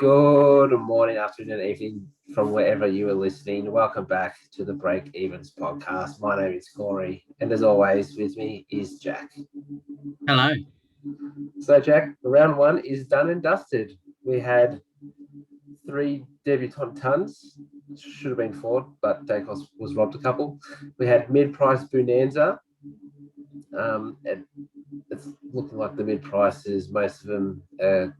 Good morning, afternoon, evening from wherever you are listening. Welcome back to the Breakevens podcast. My name is Corey, and as always, with me is Jack. Hello. So, Jack, round one is done and dusted. We had 3 debutant tons. Should have been 4, but Dacos was robbed a couple. We had mid-price Bonanza. And it's looking like the mid-prices, most of them are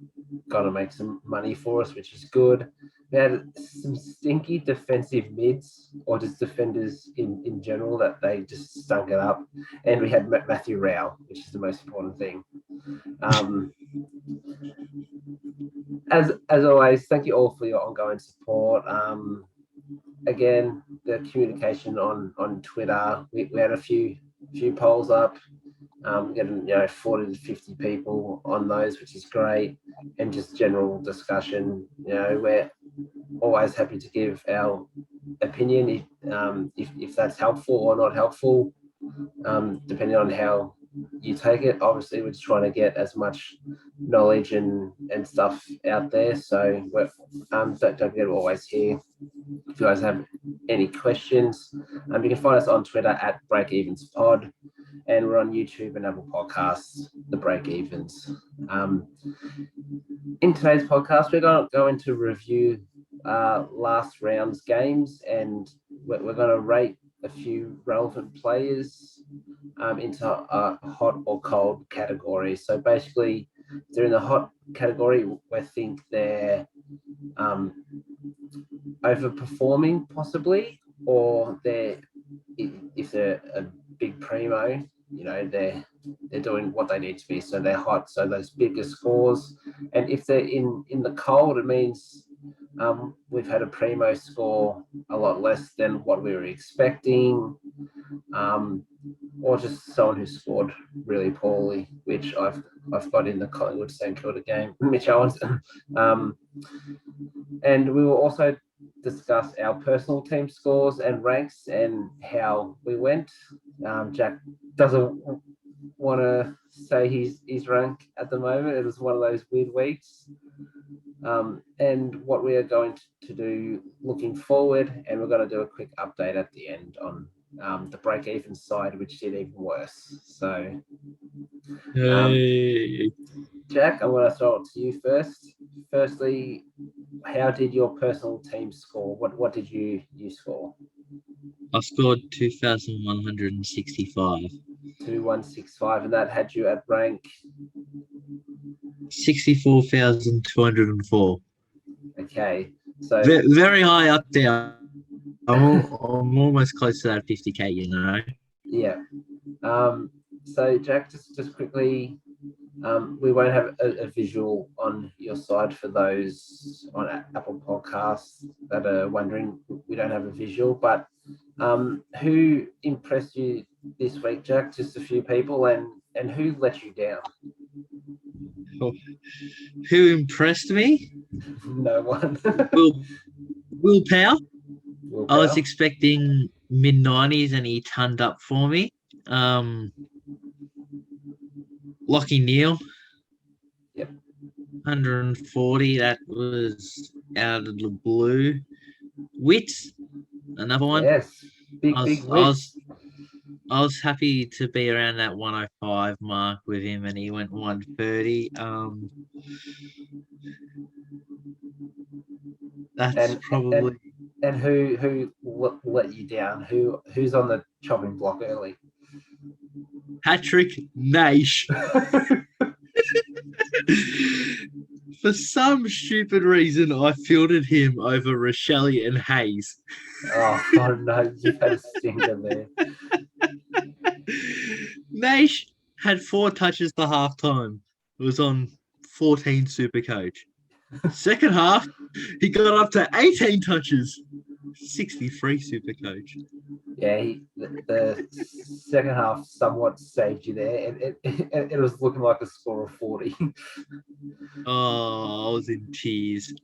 going to make some money for us, which is good. We had some stinky defensive mids, or just defenders in general, that they just stunk it up. And we had Matthew Rao, which is the most important thing. As always, thank you all for your ongoing support. Again, the communication on Twitter, we had a few polls up. Getting 40 to 50 people on those, which is great, and just general discussion. We're always happy to give our opinion if that's helpful or not helpful, depending on how you take it. Obviously, we're just trying to get as much knowledge and stuff out there. So we're don't forget, we're always here. If you guys have any questions, you can find us on Twitter at BreakevensPod, and we're on YouTube and Apple Podcasts, The Breakevens. In today's podcast, we're going to go into review last round's games, and we're going to rate a few relevant players into a hot or cold category. So basically, they're in the hot category. We think they're overperforming possibly, or if they're a big primo, they're doing what they need to be, so they're hot, so those bigger scores. And if they're in the cold, it means we've had a primo score a lot less than what we were expecting, or just someone who scored really poorly, which I've got in the Collingwood St Kilda game, Mitch Owens. And we will also discuss our personal team scores and ranks and how we went. Jack doesn't want to say his rank at the moment. It was one of those weird weeks. And what we are going to do looking forward, and we're going to do a quick update at the end on the break-even side, which did even worse. So, Jack, I'm going to throw it to you first. Firstly, how did your personal team score? What did you score? I scored 2,165. 2,165, and that had you at rank 64,204. Okay, so very high up there. I'm almost close to that 50k. Yeah. So Jack, just quickly, we won't have a visual on your side for those on Apple Podcasts that are wondering. We don't have a visual, but who impressed you this week, Jack? Just a few people, and who let you down? Who impressed me? No one. Will Power. I was expecting mid-90s, and he turned up for me. Lockie Neal. Yep. 140. That was out of the blue. Wits, another one. Yes, big Wits. I was happy to be around that 105 mark with him, and he went 130. That's probably. And who let you down? Who's on the chopping block early? Patrick Naish. For some stupid reason, I fielded him over Rochelle and Hayes. Oh no, you had a stinker there. Naish had 4 touches to half time. It was on 14 Supercoach. Second half, he got up to 18 touches. 63 Supercoach. Yeah, the second half somewhat saved you there. It was looking like a score of 40. Oh, I was in tears.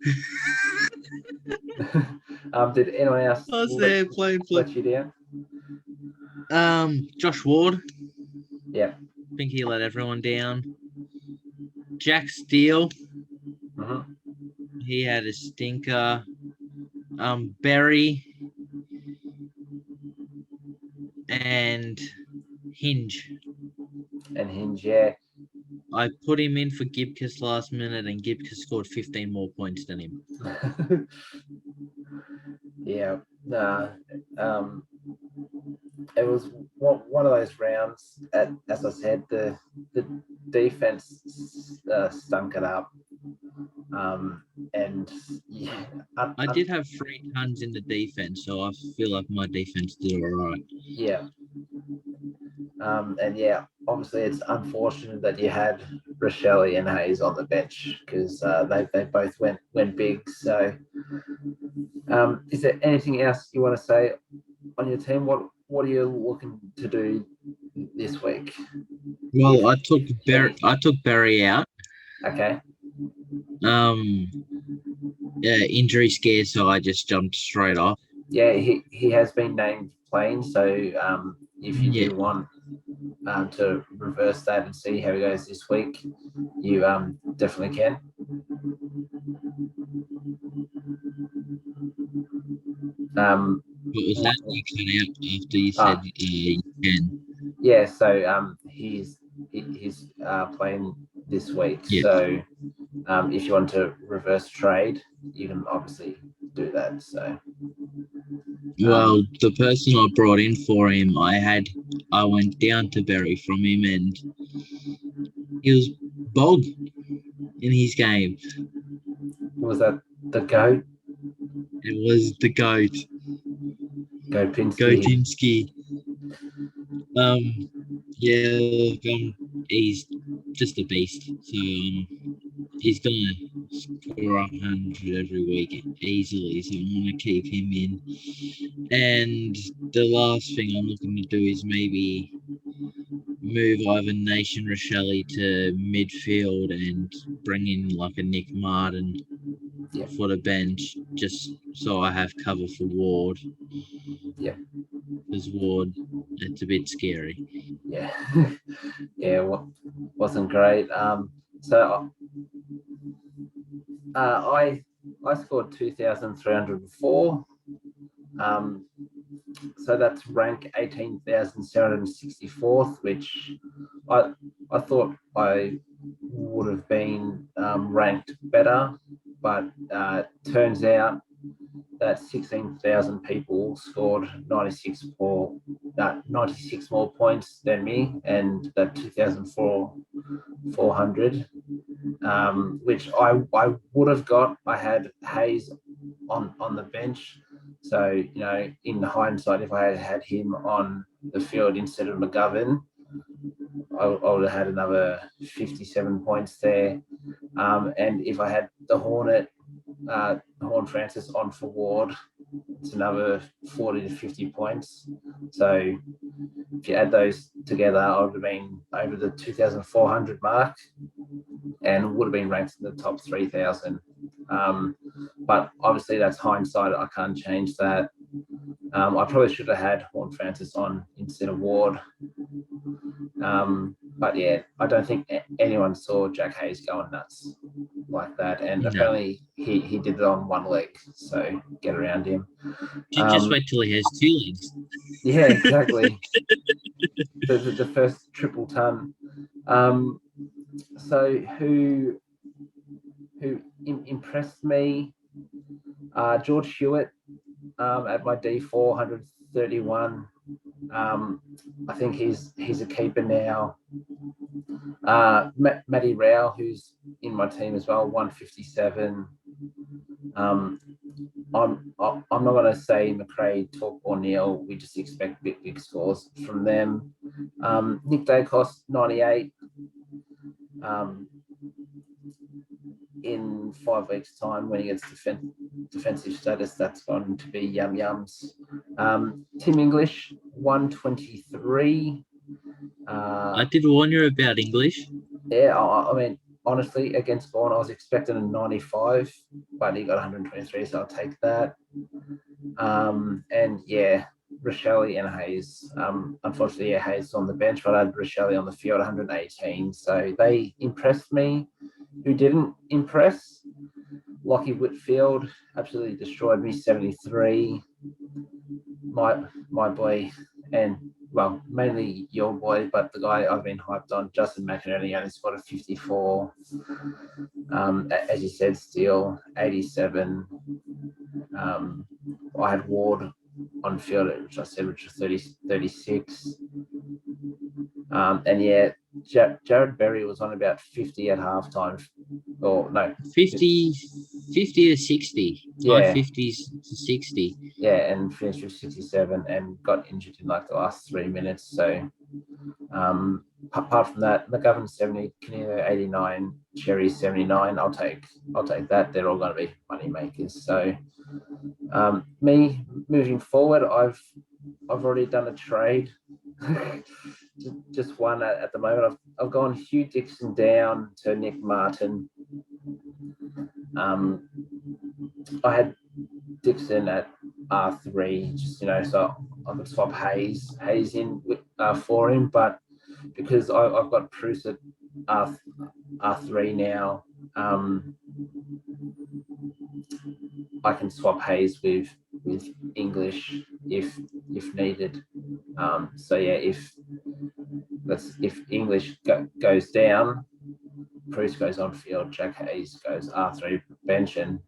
Did anyone else I was there playing let you down? Josh Ward. Yeah. I think he let everyone down. Jack Steele. Mm-hmm. he had a stinker. Berry and Hinge. And Hinge, yeah. I put him in for Gibcus last minute, and Gibcus scored 15 more points than him. Yeah. Nah. It was one of those rounds. As I said, the defense stunk it up. And yeah, I did have 3 tons in the defense, so I feel like my defense did all right. yeah. And yeah, obviously it's unfortunate that you had Rochelle and Hayes on the bench because they both went big. So, is there anything else you want to say on your team? What are you looking to do this week? Well, I took Berry out. Okay. Injury scare, so I just jumped straight off. Yeah, he has been named playing. So if you do want to reverse that and see how he goes this week, you definitely can. What was that? You cut out after you said you can. Yeah, so he's playing this week. Yeah. So if you want to reverse trade, you can obviously do that. So Well, the person I brought in for him, I went down to Berry from him, and he was bog in his game. was that the goat? It was the goat, Gotinsky. He's just a beast. So he's gonna score 100 every week easily. So I'm gonna keep him in. And the last thing I'm looking to do is maybe move either Nation Rochelle to midfield and bring in like a Nick Martin for the bench, just so I have cover for Ward. Yeah. Because Ward, it's a bit scary. Yeah. Yeah, wasn't great. So I scored 2,304. So that's rank 18,764th, which I thought I would have been ranked better, but turns out that 16,000 people scored 96 more points than me, and that 2,400, which I would have got. I had Hayes on the bench. So, in hindsight, if I had him on the field instead of McGovern, I would have had another 57 points there. And if I had the Horn Francis on for Ward, it's another 40 to 50 points. So if you add those together, I would have been over the 2,400 mark and would have been ranked in the top 3,000. But obviously that's hindsight. I can't change that. I probably should have had Horn Francis on instead of Ward. But yeah, I don't think anyone saw Jack Hayes going nuts like that. And apparently he did it on one leg. So get around him. You just wait till he has 2 legs. Yeah, exactly. the first triple ton. So who impressed me? George Hewitt at my D4, 131. I think he's a keeper now. Matty Rao, who's in my team as well, 157. I'm not going to say McRae, Talk, or Neil. We just expect big scores from them. Nick Dacos, 98. In 5 weeks' time, when he gets defensive status, that's going to be yums. Tim English, 123. I did warn you about English. Yeah, I mean, honestly, against Bourne, I was expecting a 95, but he got 123, so I'll take that. And yeah, Rochelle and Hayes. Unfortunately, Hayes on the bench, but I had Rochelle on the field, 118. So they impressed me. Who didn't impress Lockie Whitfield absolutely destroyed me, 73. My boy, and well, mainly your boy, but the guy I've been hyped on, Justin McInerney, only scored a 54. As you said, Steele, 87. I had Ward on field, which I said, which was 36. And yeah, Jared Berry was on about 50 at halftime. Or no, 50 to 60. Yeah. High 50s to 60. Yeah, and finished with 67 and got injured in like the last 3 minutes. So apart from that, McGovern 70, Canelo 89, Cherry 79. I'll take that. They're all going to be money makers. So me moving forward, I've already done a trade. Just one at the moment. I've gone Hugh Dixon down to Nick Martin. I had Dixon at R3, just so I could swap Hayes in for him, but because I've got Bruce at R3 now, I can swap Hayes with English if needed. So yeah, if English goes down, Bruce goes on field, Jack Hayes goes R3 bench, and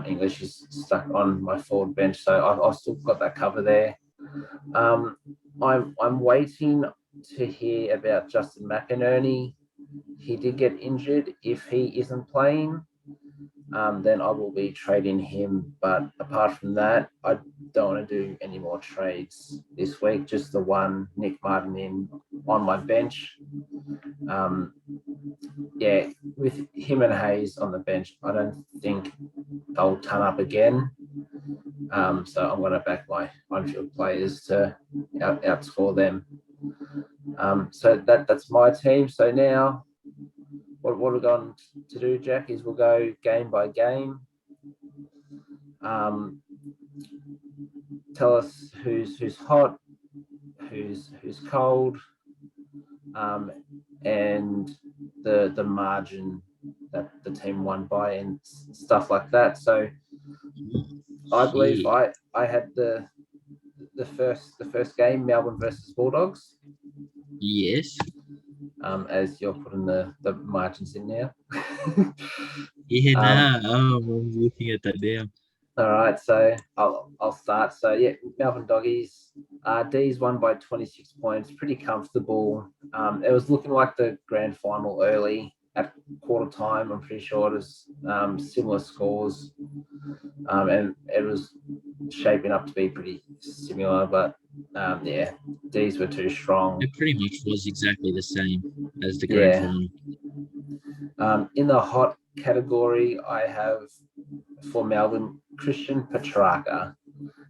English is stuck on my forward bench. So I've still got that cover there. I'm waiting to hear about Justin McInerney. He did get injured. If he isn't playing, then I will be trading him. But apart from that, I don't want to do any more trades this week. Just the one, Nick Martin in on my bench. Yeah, with him and Hayes on the bench, I don't think they'll turn up again. So I'm going to back my on-field players to outscore them. So that's my team. So now, what we're going to do, Jack, is we'll go game by game. Tell us who's hot, who's cold, and the margin that the team won by and stuff like that. So I believe I had the first game, Melbourne versus Bulldogs. Yes. As you're putting the margins in now. Yeah, I'm looking at that now. All right, so I'll start. So yeah, Melbourne Doggies. D's won by 26 points, pretty comfortable. It was looking like the grand final early at quarter time. I'm pretty sure it was similar scores, and it was shaping up to be pretty similar. But yeah, D's were too strong. It pretty much was exactly the same as the grand final. In the hot category, I have for Melbourne, Christian Petrarca.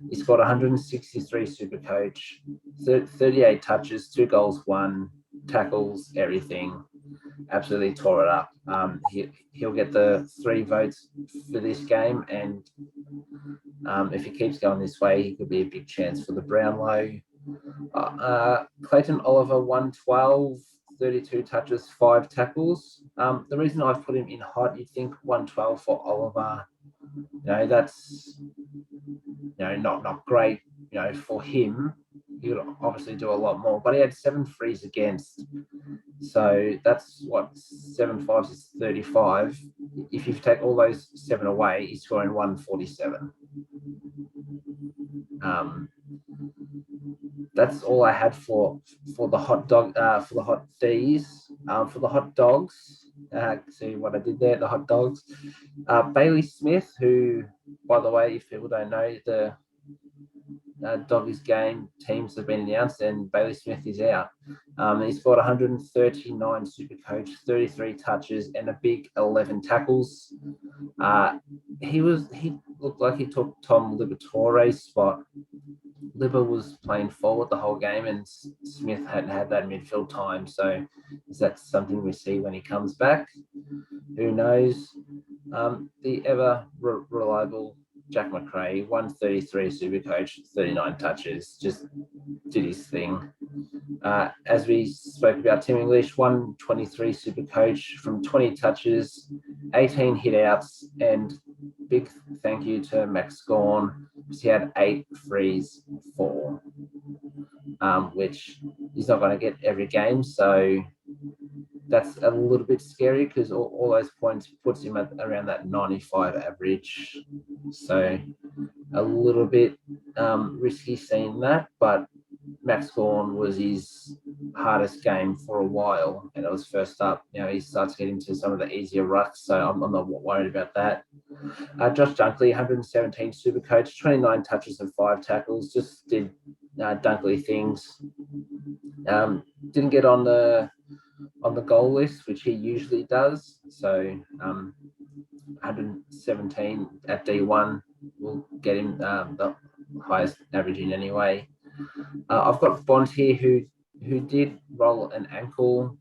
He scored 163 Supercoach, 38 touches, 2 goals, 1 tackles, everything. Absolutely tore it up. He'll get the 3 votes for this game, and if he keeps going this way, he could be a big chance for the Brownlow. Clayton Oliver, 112, 32 touches, 5 tackles. The reason I've put him in hot, you'd think 112 for Oliver, that's not great, for him. He would obviously do a lot more, but he had 7 frees against. So that's what 7 5s is 35. If you take all those 7 away, he's scoring 147. That's all I had for the hot dog for the hot D's. For the hot dogs, see what I did there. The hot dogs. Bailey Smith, who, by the way, if people don't know, the Doggies game teams have been announced, and Bailey Smith is out. He scored 139 Supercoach, 33 touches, and a big 11 tackles. He looked like he took Tom Liberatore's spot. Libba was playing forward the whole game, and Smith hadn't had that midfield time. So is that something we see when he comes back? Who knows? The ever reliable Jack McRae, 133 Supercoach, 39 touches, just did his thing. As we spoke about, Tim English, 123 Supercoach from 20 touches, 18 hit-outs, and big thank you to Max Gawn, because he had 8 frees, 4, which he's not going to get every game, so that's a little bit scary because all those points puts him at around that 95 average. So a little bit risky seeing that, but Max Gawn was his hardest game for a while, and it was first up. He starts getting to some of the easier rucks, so I'm not worried about that. Josh Dunkley, 117 Supercoach, 29 touches and 5 tackles, just did Dunkley things. Didn't get on the goal list, which he usually does. So 117 at D1 will get him the highest averaging anyway. I've got Bond here who did roll an ankle.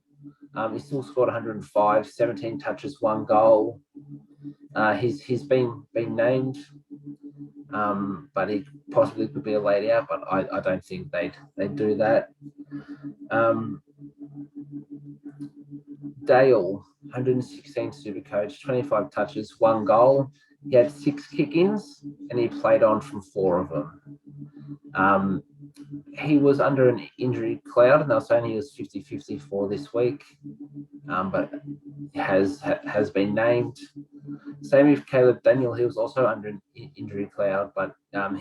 He still scored 105, 17 touches, 1 goal. He's been named, but he possibly could be a late out, but I don't think they'd do that. Dale, 116 Supercoach, 25 touches, 1 goal. He had 6 kick-ins, and he played on from 4 of them. He was under an injury cloud, and they were saying he was 50-50 for this week, but has been named. Same with Caleb Daniel. He was also under an injury cloud, but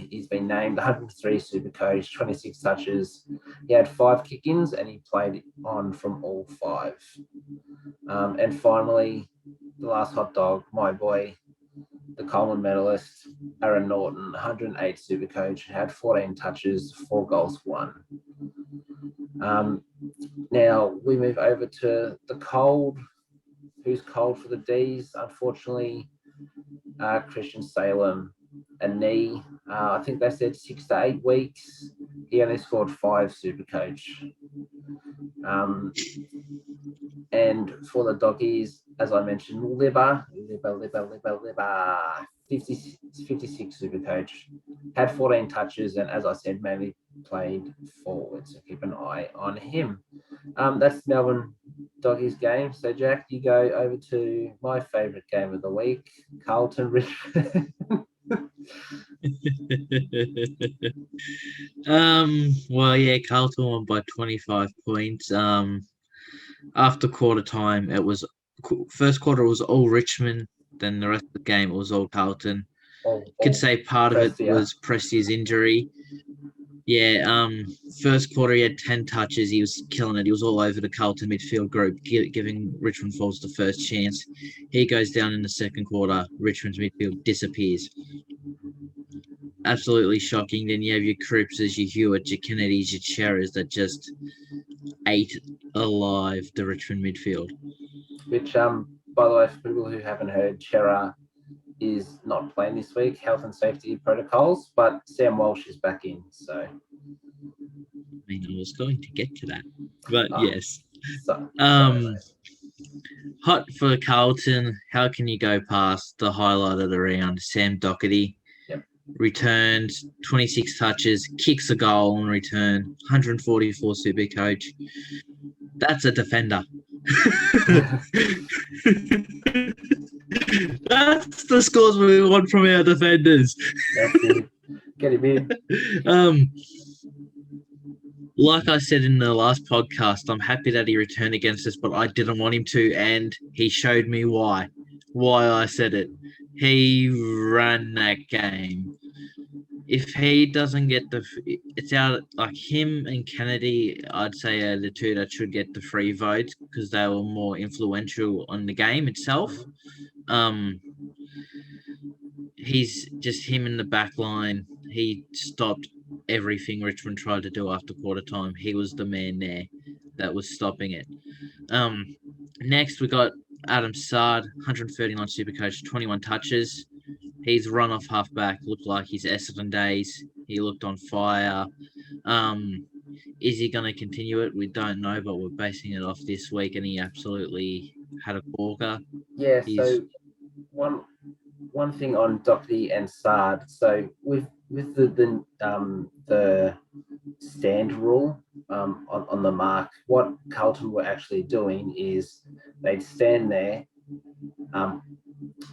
he's been named. 103 Supercoach, 26 touches. He had 5 kick-ins, and he played on from all 5. And finally, the last hot dog, my boy, the Coleman medalist, Aaron Norton, 108 Supercoach, had 14 touches, 4 goals, 1. Now we move over to the cold. Who's cold for the Ds? Unfortunately, Christian Salem, a knee. I think they said 6 to 8 weeks. He only scored 5 Supercoach. And for the doggies, as I mentioned, liver, 56 Supercoach, had 14 touches, and as I said, mainly played forward, so keep an eye on him. That's Melbourne doggies game. So Jack, you go over to my favourite game of the week, Carlton Richmond. Well, yeah, Carlton won by 25 points. After quarter time, it was first quarter was all Richmond. Then the rest of the game it was all Carlton. Could say part of it was Presti's injury. Yeah, first quarter he had 10 touches. He was killing it. He was all over the Carlton midfield group, giving Richmond Falls the first chance. He goes down in the second quarter. Richmond's midfield disappears. Absolutely shocking. Then you have your Crippses, your Hewitts, your Kennedys, your Cherrers that just ate alive the Richmond midfield. Which, by the way, for people who haven't heard, Cherra is not playing this week, health and safety protocols, but Sam Walsh is back in. So, I mean, I was going to get to that, but yes. Hot for Carlton. How can you go past the highlight of the round? Sam Doherty. Yep. Returned 26 touches, kicks a goal in return, 144 Supercoach. That's a defender. That's the scores we want from our defenders. That's it. Get him in. Like I said in the last podcast, I'm happy that he returned against us, but I didn't want him to, and he showed me why I said it. He ran that game. If he doesn't get it's out, like him and Kennedy, I'd say are the two that should get the free votes because they were more influential on the game itself. He's just him in the back line. He stopped everything Richmond tried to do after quarter time. He was the man there that was stopping it. Next, we got Adam Sard, 139 Supercoach, 21 touches. He's run off halfback, looked like his Essendon days. He looked on fire. Is he going to continue it? We don't know, but we're basing it off this week, and he absolutely had a corker. Yeah, so one one thing on Doherty and Sard. So with the stand rule on the mark, what Carlton were actually doing is they'd stand there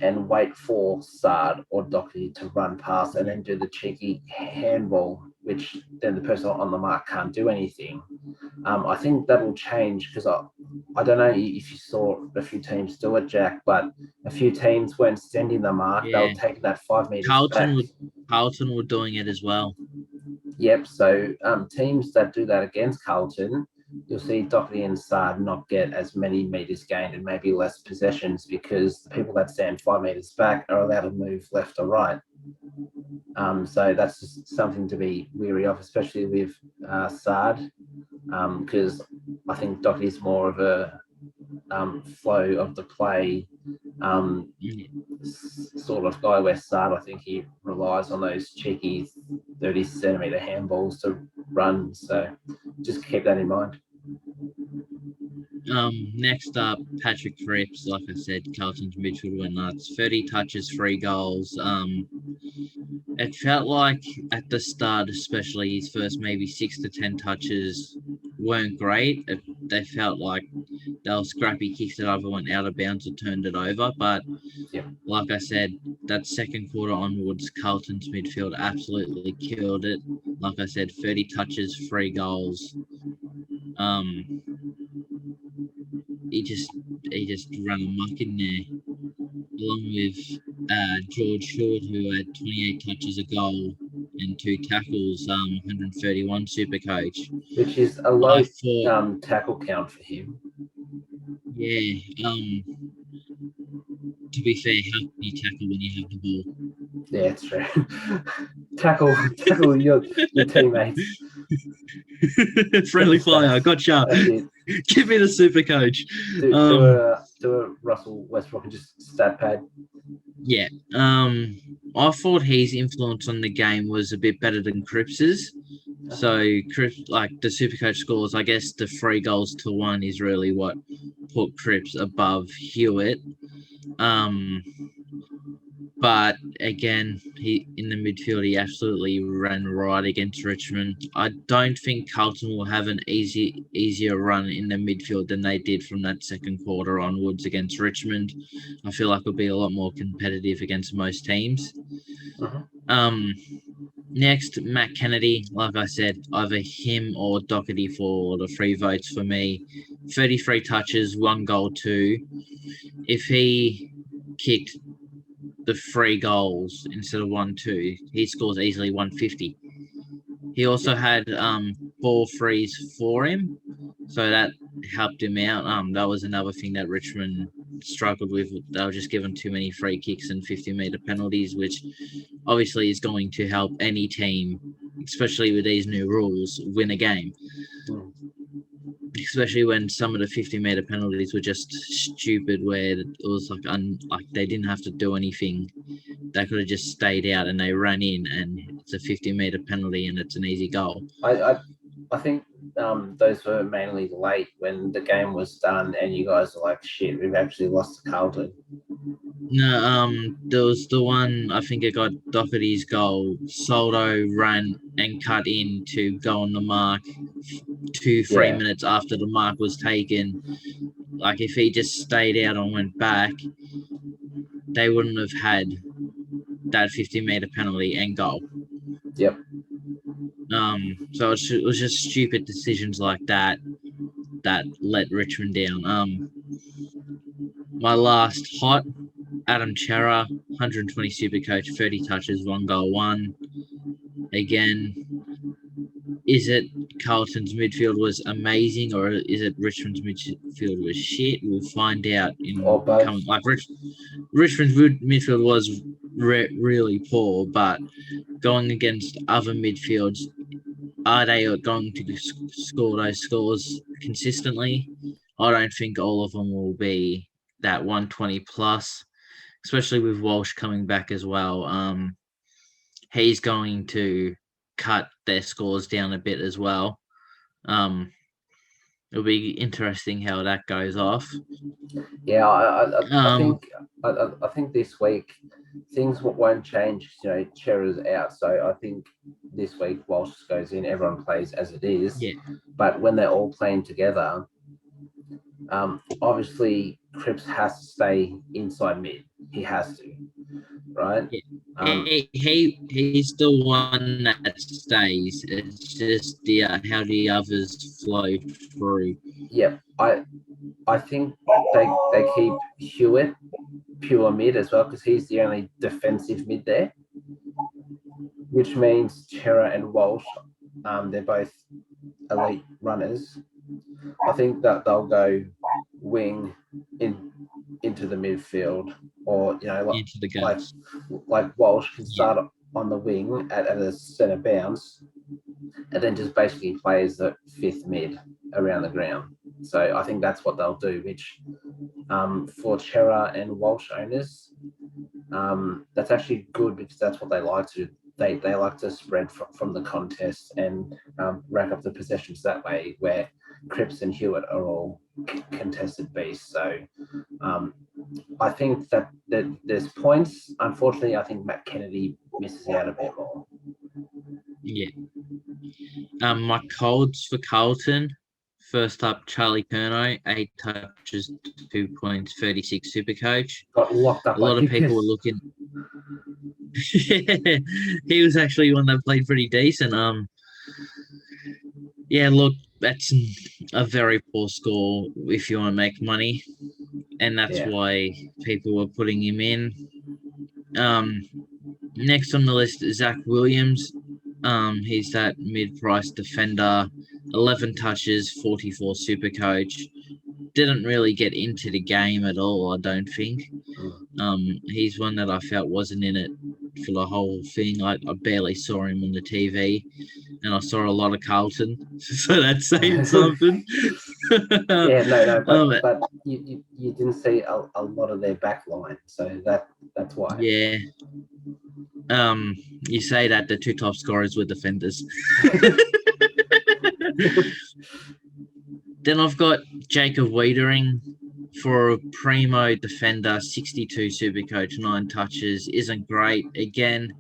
and wait for Sard or Doherty to run past and then do the cheeky handball, which then the person on the mark can't do anything. I think that will change because I don't know if you saw a few teams do it, Jack, but a few teams weren't standing the mark. They Yeah. were taking that 5 meters back. Carlton were doing it as well. Yep. So teams that do that against Carlton, you'll see Doherty and Sard not get as many meters gained and maybe less possessions because the people that stand 5 meters back are allowed to move left or right. So that's just something to be wary of, especially with Sard, because I think Doherty's more of a flow of the play sort of guy, where Sard, I think he relies on those cheeky 30 centimetre handballs to run. So just keep that in mind. Next up, Patrick Cripps. Like I said, Carlton's midfield went nuts. 30 touches, 3 goals. It felt like at the start, especially his first maybe 6 to 10 touches weren't great. They felt like they were scrappy kicks that either went out of bounds or turned it over. But like I said, that second quarter onwards, Carlton's midfield absolutely killed it. Like I said, 30 touches, 3 goals. He just ran amok in there, along with George Short, who had 28 touches, a goal, and 2 tackles, 131 Supercoach. Which is a low tackle count for him. Yeah. To be fair, how can you tackle when you have the ball? Yeah, it's true. tackle your teammates. Friendly fire, gotcha. Give me the Supercoach. Do a Russell Westbrook and just stat pad. Yeah. I thought his influence on the game was a bit better than Cripps's. So Cripps, like the Supercoach scores, I guess the 3 goals to 1 is really what put Cripps above Hewitt. But again, he in the midfield, he absolutely ran right against Richmond. I don't think Carlton will have an easier run in the midfield than they did from that second quarter onwards against Richmond. I feel like it'll be a lot more competitive against most teams. Next, Matt Kennedy. Like I said, either him or Doherty for the 3 votes for me. 33 touches, 1 goal, 2. If he kicked the 3 goals instead of 1-2, he scores easily 150. He also had 4 frees for him, so that helped him out. That was another thing that Richmond struggled with. They were just given too many free kicks and 50-meter penalties, which obviously is going to help any team, especially with these new rules, win a game. Especially when some of the 50-meter penalties were just stupid, where it was like they didn't have to do anything. They could have just stayed out and they ran in, and it's a 50-meter penalty and it's an easy goal. I think those were mainly late when the game was done and you guys were like, shit, we've actually lost to Carlton. No, there was the one, I think it got Doherty's goal. Soldo ran and cut in to go on the mark 2-3 minutes after the mark was taken. Like, if he just stayed out and went back, they wouldn't have had that 50-meter penalty and goal. Yep. So it was just stupid decisions like that let Richmond down. My last hot, Adam Chera, 120 Supercoach, 30 touches, 1 goal, 1. Again, is it Carlton's midfield was amazing, or is it Richmond's midfield was shit? We'll find out in coming. Like Richmond's midfield was really poor, but going against other midfields, are they going to score those scores consistently? I don't think all of them will be that 120 plus, especially with Walsh coming back as well. He's going to cut their scores down a bit as well. It'll be interesting how that goes off. Yeah, I think this week things won't change. You know, Chera's out, so I think this week Walsh goes in. Everyone plays as it is. Yeah. But when they're all playing together, obviously Cripps has to stay inside mid. He has to, right? He's the one that stays. It's just how the others flow through. Yeah, I think they keep Hewitt pure mid as well because he's the only defensive mid there, which means Chera and Walsh, they're both elite runners. I think that they'll go wing into the midfield, or Into the guts. like Walsh can start on the wing at a centre bounce, and then just basically play as the fifth mid around the ground. So I think that's what they'll do, which for Chera and Walsh owners, that's actually good because that's what they like to do. They like to spread from the contest and rack up the possessions that way, where Cripps and Hewitt are all contested beasts. So I think that there's points. Unfortunately, I think Matt Kennedy misses out a bit more. Yeah. My colds for Carlton. First up, Charlie Curnow, 8 touches, 2 points, 36 Supercoach. Got locked up. A lot of people were looking. He was actually one that played pretty decent. Yeah, look, that's a very poor score if you want to make money, and that's why people were putting him in. Next on the list is Zach Williams. He's that mid-price defender, 11 touches, 44 Supercoach. Didn't really get into the game at all, I don't think. He's one that I felt wasn't in it for the whole thing. I barely saw him on the TV, and I saw a lot of Carlton, so that's saying something. But you didn't see a lot of their back line, so that's why. Yeah. You say that the 2 top scorers were defenders. Then I've got Jacob Wiedering for a primo defender, 62 Supercoach, 9 touches. Isn't great. Again,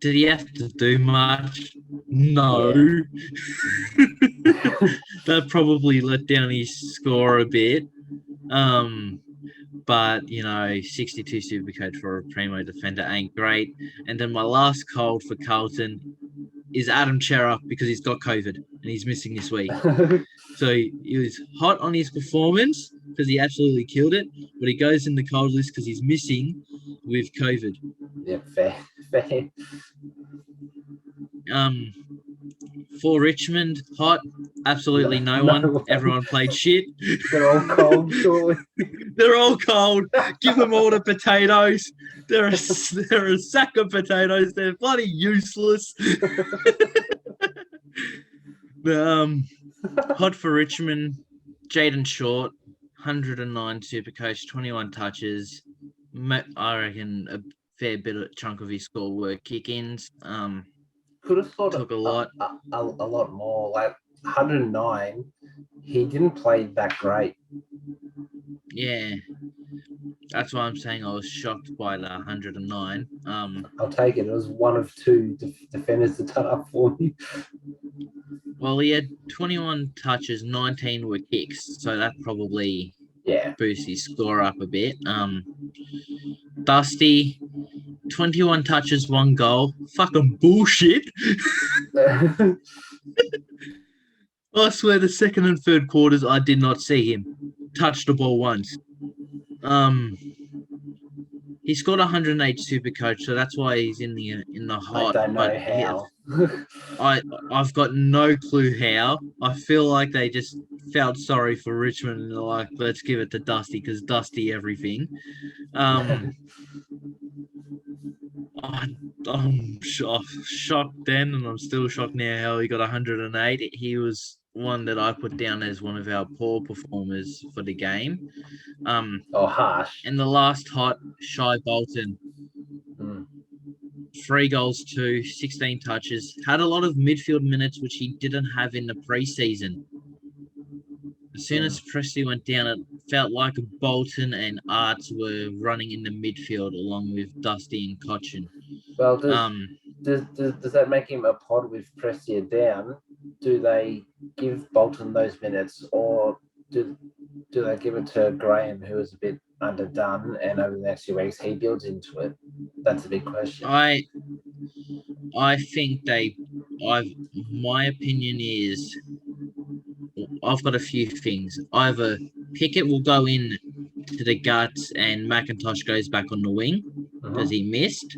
did he have to do much? No. That probably let down his score a bit. But, 62 Supercoach for a primo defender ain't great. And then my last cold for Carlton is Adam Chera because he's got COVID and he's missing this week. So he was hot on his performance because he absolutely killed it, but he goes in the cold list because he's missing with COVID. Yeah, fair. For Richmond, hot, absolutely no one. Everyone played shit. They're all cold, surely. They're all cold. Give them all the potatoes. They're a sack of potatoes. They're bloody useless. Hot for Richmond, Jaden Short, 109 Supercoach, 21 touches. I reckon a fair chunk of his score were kick-ins. Could have thought took a lot more. Like 109, he didn't play that great. Yeah, that's why I'm saying I was shocked by the 109. I'll take it. It was one of 2 defenders to turn up for me. Well, he had 21 touches, 19 were kicks, so that probably boosts his score up a bit. Dusty, 21 touches, 1 goal. Fucking bullshit. I swear the second and third quarters, I did not see him touch the ball once. He scored 108 Supercoach, so that's why he's in the hot. I don't know how. I've got no clue how. I feel like they just felt sorry for Richmond and they're like, let's give it to Dusty because Dusty everything. I'm shocked then, and I'm still shocked now how he got 108. He was one that I put down as one of our poor performers for the game. Harsh. And the last hot, Shy Bolton. 3 goals, 16 touches. Had a lot of midfield minutes, which he didn't have in the preseason. As soon as Presti went down, it felt like Bolton and Arts were running in the midfield along with Dusty and Cochin. Well, does that make him a pod with Prestia down? Do they give Bolton those minutes, or do they give it to Graham, who is a bit underdone, and over the next few weeks he builds into it? That's a big question. I think my opinion is, I've got a few things. Either Pickett will go in to the guts and McIntosh goes back on the wing because he missed.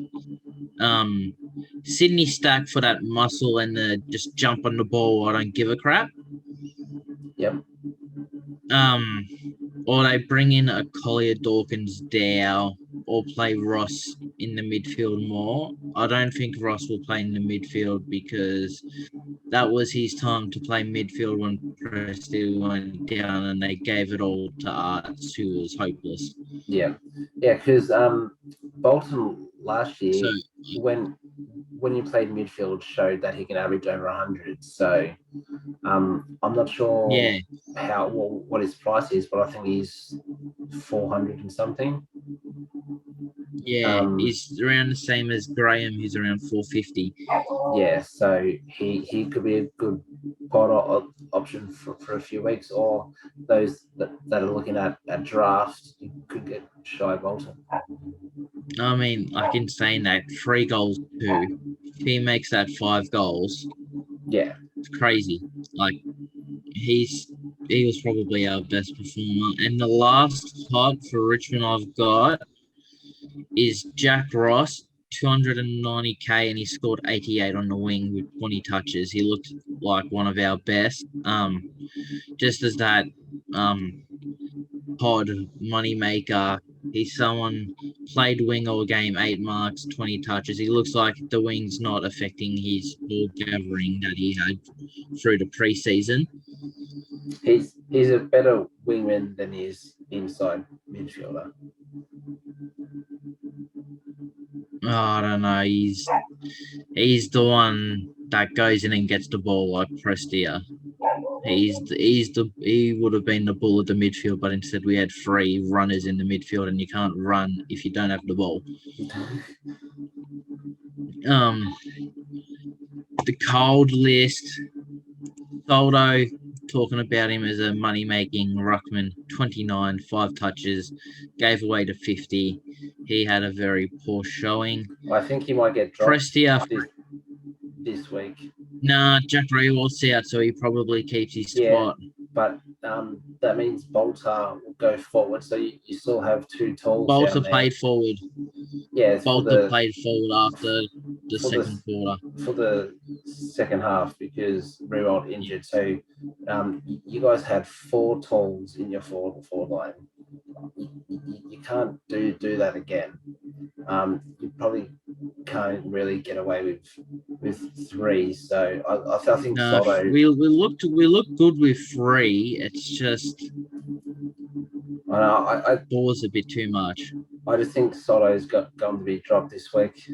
Sydney Stack for that muscle and the just jump on the ball. I don't give a crap. Yep. Or they bring in a Collier, Dawkins, Dow, or play Ross in the midfield more. I don't think Ross will play in the midfield because that was his time to play midfield when Presti went down and they gave it all to Arts, who was hopeless. Yeah, because Bolton last year, So, when he played midfield, showed that he can average over 100. So I'm not sure what his price is, but I think he's 400 and something. Yeah, he's around the same as Graham, who's around 450. Yeah, so he could be a good pod option for a few weeks, or those that are looking at a draft, you could get Shy Bolton. I mean, like in saying that, 3 goals too. If he makes that 5 goals, yeah, it's crazy. Like he was probably our best performer. And the last pod for Richmond I've got is Jack Ross, 290k, and he scored 88 on the wing with 20 touches. He looked like one of our best. Just as that pod moneymaker, he's someone played wing all game, 8 marks, 20 touches. He looks like the wing's not affecting his ball gathering that he had through the preseason. He's a better wingman than he is inside midfielder. Oh, I don't know. He's the one that goes in and gets the ball like Prestia. He would have been the bull of the midfield, but instead we had 3 runners in the midfield, and you can't run if you don't have the ball. The cold list, Soldo, talking about him as a money-making ruckman, 29, 5 touches, gave away to 50. He had a very poor showing. I think he might get dropped Prestia this week. Nah, Jack Rewald's out, so he probably keeps his spot. But that means Bolter will go forward, so you still have 2 tools. Bolter played forward. Yeah, Bolter played forward after the second quarter. For the second half, because Rewald injured. So you guys had 4 tools in your forward line. You can't do that again. You probably can't really get away with 3. So I think Soto. We looked good with 3. It's just I know. was a bit too much. I just think Soto's going to be dropped this week.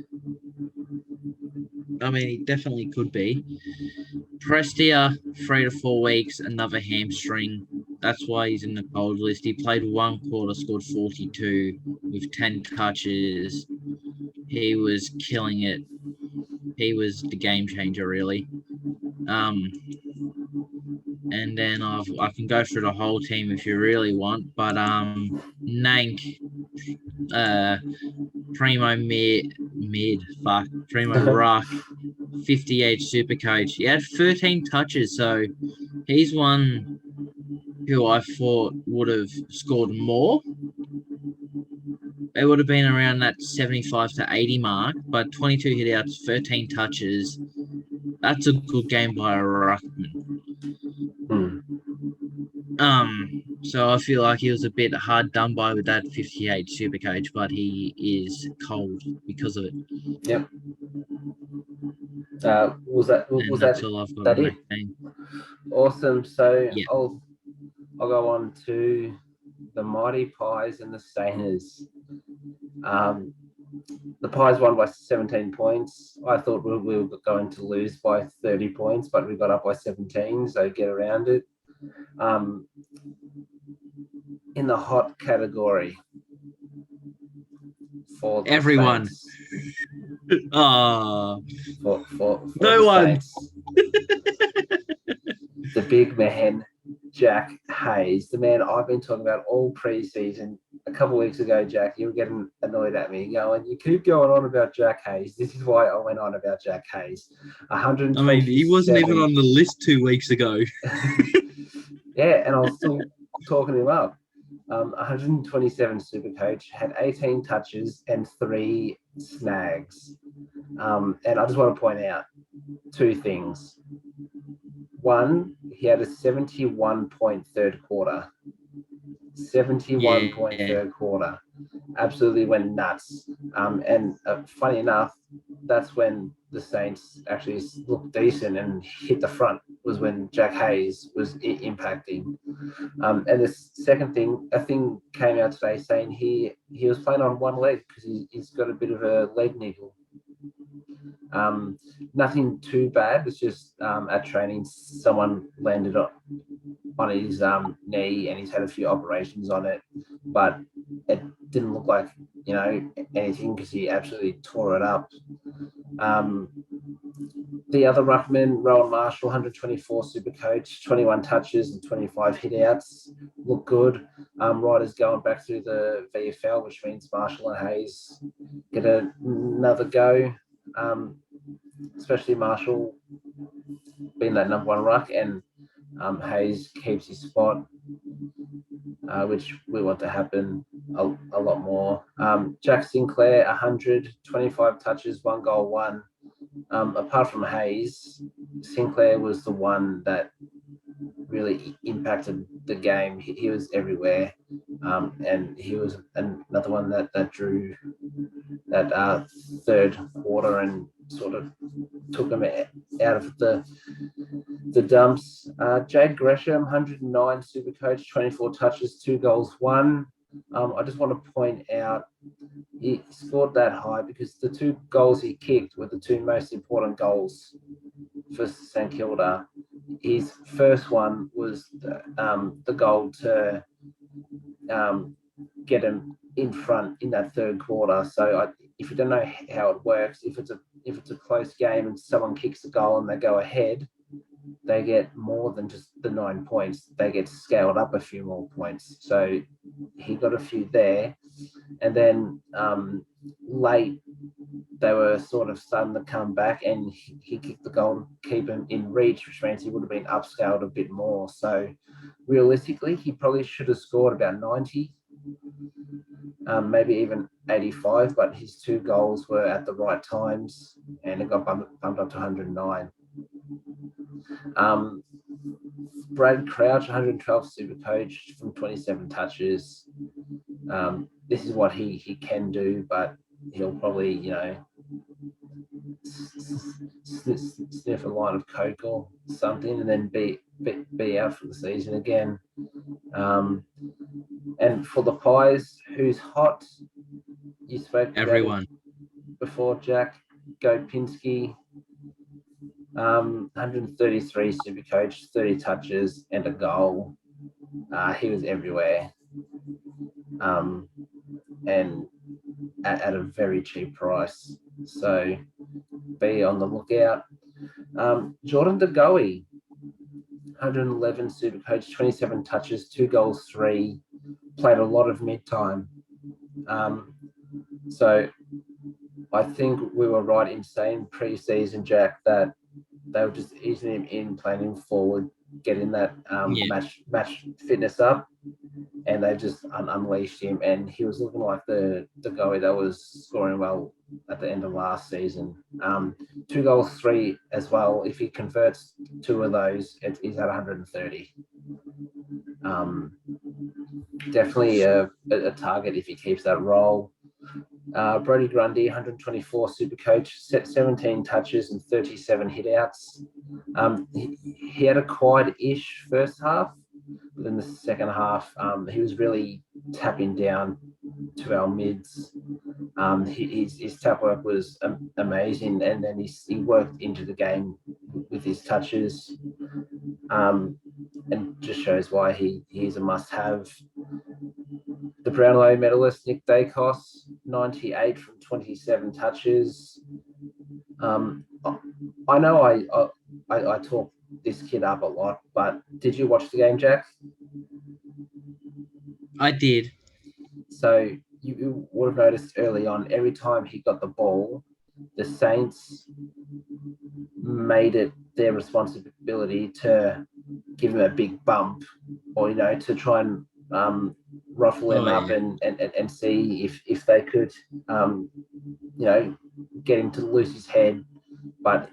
I mean, he definitely could be. Prestia, 3 to 4 weeks, another hamstring. That's why he's in the cold list. He played 1 quarter, scored 42 with 10 touches. He was killing it. He was the game changer, really. And then I can go through the whole team if you really want. But Nank, Primo Primo Ruck, 58 Supercoach. He had 13 touches, so he's one who I thought would have scored more. It would have been around that 75 to 80 mark, but 22 hitouts, 13 touches. That's a good game by a ruckman. So I feel like he was a bit hard done by with that 58 Supercoach, but he is cold because of it. Yep. Was that all I've got on that game. Awesome. So yeah. I'll go on to the Mighty Pies and the Stainers. The Pies won by 17 points. I thought we were going to lose by 30 points, but we got up by 17, so get around it. In the hot category for the Everyone. Saints, Ah, for no the one. Saints, the big man, Jack Hayes, the man I've been talking about all preseason. A couple of weeks ago, Jack, you were getting annoyed at me, going, "You keep going on about Jack Hayes." This is why I went on about Jack Hayes. I mean, he wasn't even 127. on the list 2 weeks ago. Yeah, and I was still talking him up. 127 Supercoach, had 18 touches and 3 snags. And I just want to point out 2 things. One, he had a 71-point third quarter. 71-point Yeah. third quarter. Absolutely went nuts. And funny enough, that's when the Saints actually looked decent and hit the front, was when Jack Hayes was impacting. And the second thing, a thing came out today saying he was playing on one leg because he's got a bit of a leg niggle. Nothing too bad. It's just at training, someone landed on his knee and he's had a few operations on it, but it didn't look like, anything because he absolutely tore it up. The other ruckman, Rowan Marshall, 124 Supercoach, 21 touches and 25 hitouts, look good. Riders going back through the VFL, which means Marshall and Hayes get another go. Especially Marshall being that number 1 ruck, and Hayes keeps his spot, which we want to happen a lot more. Jack Sinclair, 125 touches, 1 goal, 1. Apart from Hayes, Sinclair was the one that really impacted the game. He was everywhere, and he was another one that drew that third quarter and sort of took him out of the dumps. Jade Gresham, 109 Supercoach, 24 touches, 2 goals, 1. I just want to point out he scored that high because the 2 goals he kicked were the 2 most important goals for St Kilda. His first one was the goal to get him in front in that third quarter. So if you don't know how it works, if it's a close game and someone kicks a goal and they go ahead, they get more than just the 9 points. They get scaled up a few more points. So he got a few there. And then late, they were sort of starting to come back, and he kicked the goal to keep him in reach, which means he would have been upscaled a bit more. So realistically, he probably should have scored about 90, maybe even 85, but his 2 goals were at the right times, and it got bumped up to 109. Brad Crouch, 112 Supercoach from 27 touches. This is what he can do, but he'll probably, sniff a line of coke or something and then be out for the season again. And for the Pies, who's hot? You spoke about Everyone. Before, Jack Gopinski. 133 Supercoach, 30 touches and a goal. He was everywhere. And at a very cheap price. So be on the lookout. Jordan De Goey, 111 Supercoach, 27 touches, 2 goals, 3. Played a lot of mid-time. So I think we were right in saying pre-season, Jack, that they were just easing him in, playing him forward, getting that match fitness up, and they just unleashed him. And he was looking like the guy that was scoring well at the end of last season. 2 goals, 3 as well. If he converts 2 of those, he's at 130. Definitely a target if he keeps that role. Brodie Grundy, 124 Supercoach, 17 touches and 37 hitouts. He had a quiet-ish first half, but in the second half, he was really tapping down to our mids. His tap work was amazing, and then he worked into the game with his touches. and just shows why he's a must-have. The Brownlow medalist Nick Dacos, 98 from 27 touches. I know I talk this kid up a lot, but did you watch the game, Jack? I did. So you would have noticed early on, every time he got the ball, the Saints made it their responsibility to give him a big bump, or to try and ruffle him up and see if they could get him to lose his head. But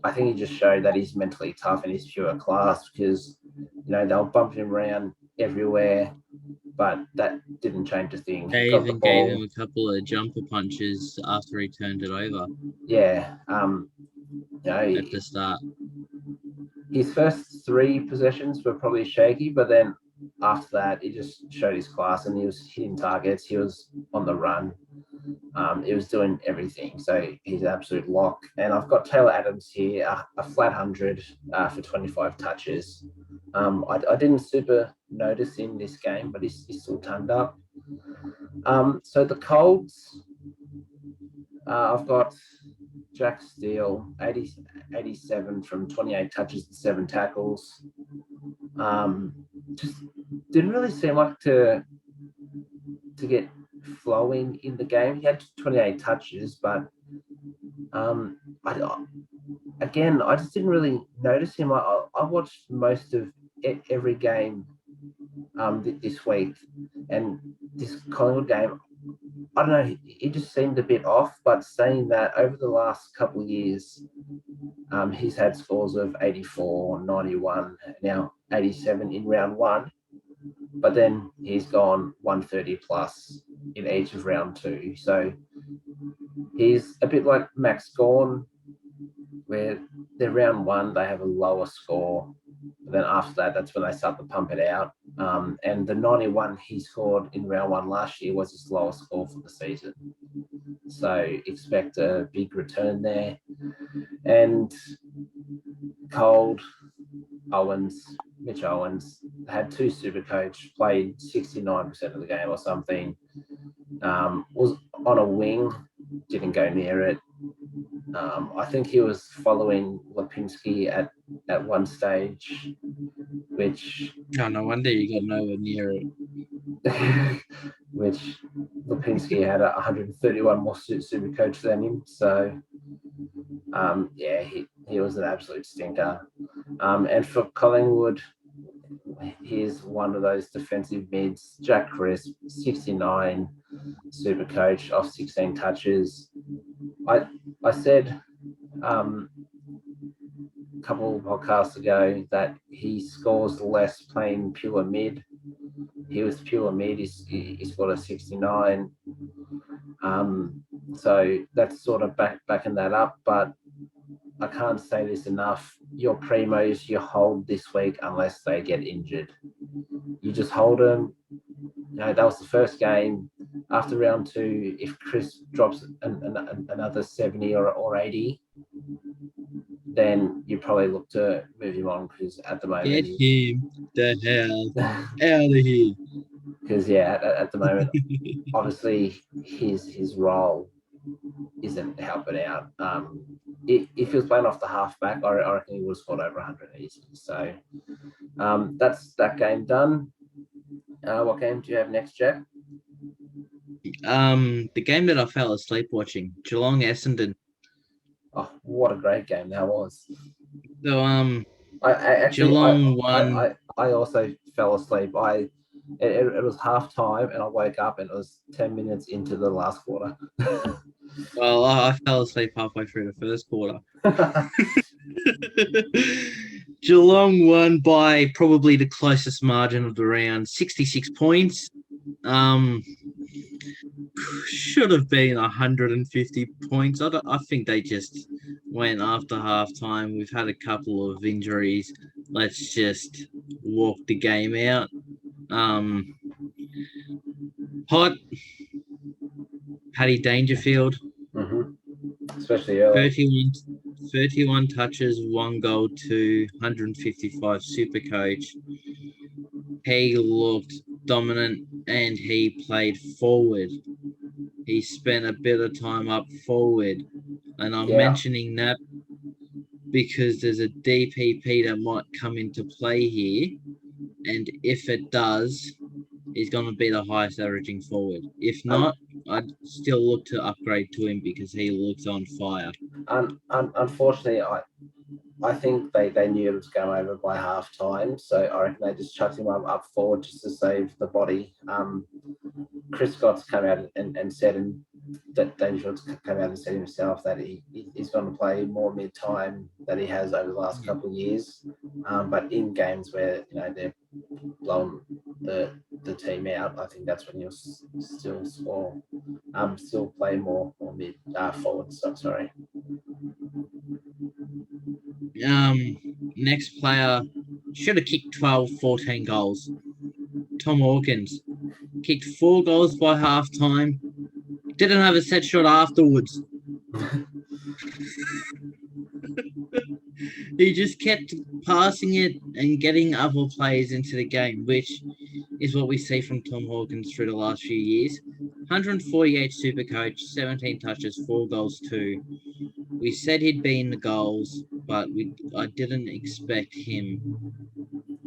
I think he just showed that he's mentally tough and he's pure class, because they'll bump him around everywhere, but that didn't change a thing. They He got the even gave ball. him a couple of jumper punches after he turned it over Yeah. at the start. His first 3 possessions were probably shaky, but then after that, he just showed his class and he was hitting targets. He was on the run. He was doing everything. So he's an absolute lock. And I've got Taylor Adams here, a flat 100 for 25 touches. I didn't super notice in this game, but he's still turned up. So the Colts, I've got Jack Steele, 87 from 28 touches and 7 tackles. Just didn't really seem like to get flowing in the game. He had 28 touches, but I just didn't really notice him. I watched most of every game this week, and this Collingwood game, I don't know, he just seemed a bit off. But saying that, over the last couple of years, he's had scores of 84, 91, now 87 in round 1. But then he's gone 130 plus in each of round 2. So he's a bit like Max Gawn, where they're round 1, they have a lower score. But then after that, that's when they start to pump it out. And the 91 he scored in round 1 last year was his lowest score for the season. So expect a big return there. And Mitch Owens had 2 Supercoach, played 69% of the game or something. Was on a wing, didn't go near it. I think he was following Lipinski at one stage, which... No wonder you got nowhere near it. which Lipinski had 131 more Supercoach than him. So, he was an absolute stinker. And for Collingwood, here's one of those defensive mids, Jack Crisp, 69 Supercoach off 16 touches. I said a couple of podcasts ago that he scores less playing pure mid. He was pure mid. He scored a 69. So that's sort of backing that up. But I can't say this enough. Your primos you hold this week unless they get injured. You just hold them. That was the first game. After round 2, if Chris drops another 70 or 80, then you probably look to move him on, because at the moment... Get him the hell out of here. Because, at the moment, obviously, his role isn't helping out. If he was playing off the halfback, I reckon he would have scored over 100 easy. So that's that game done. What game do you have next, Jack? The game that I fell asleep watching, Geelong Essendon. Oh, what a great game that was. So I actually Geelong won. I also fell asleep. It was half time and I woke up and it was 10 minutes into the last quarter. Well, I fell asleep halfway through the first quarter. Geelong won by probably the closest margin of the round, 66 points. Should have been 150 points. I think they just went after halftime. We've had a couple of injuries. Let's just walk the game out. Hot Paddy Dangerfield, Especially early. 31 touches, 1 goal, 155 super coach. He looked dominant and he played forward. He spent a bit of time up forward. And I'm mentioning that because there's a DPP that might come into play here. And if it does, he's going to be the highest averaging forward. If not, I'd still look to upgrade to him because he looks on fire. Unfortunately, I think they knew it was going over by half time, so I reckon they just chucked him up forward just to save the body. Chris Scott's come out and said, and that Dangerfield's come out and said himself that he's going to play more mid-time than he has over the last couple of years. But in games where they're blowing the team out, I think that's when you'll still score, still play more mid forward. So sorry. Next player should have kicked 12, 14 goals. Tom Hawkins kicked 4 goals by half time. Didn't have a set shot afterwards. He just kept passing it and getting other players into the game, which is what we see from Tom Hawkins through the last few years. 148 super coach, 17 touches, 4 goals, 2. We said he'd be in the goals, but I didn't expect him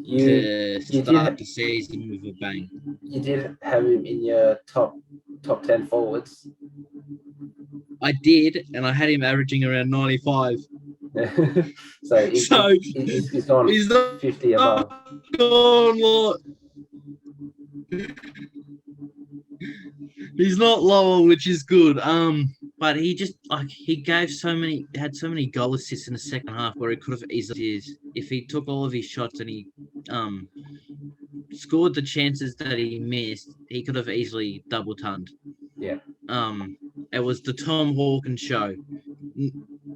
to start the season with a bang. You did have him in your top 10 forwards. I did, and I had him averaging around 95. so he's gone 50 above. He's not lower, which is good. But he just had so many goal assists in the second half where he could have easily, if he took all of his shots and he scored the chances that he missed, he could have easily double tonned. Yeah. It was the Tom Hawkins show.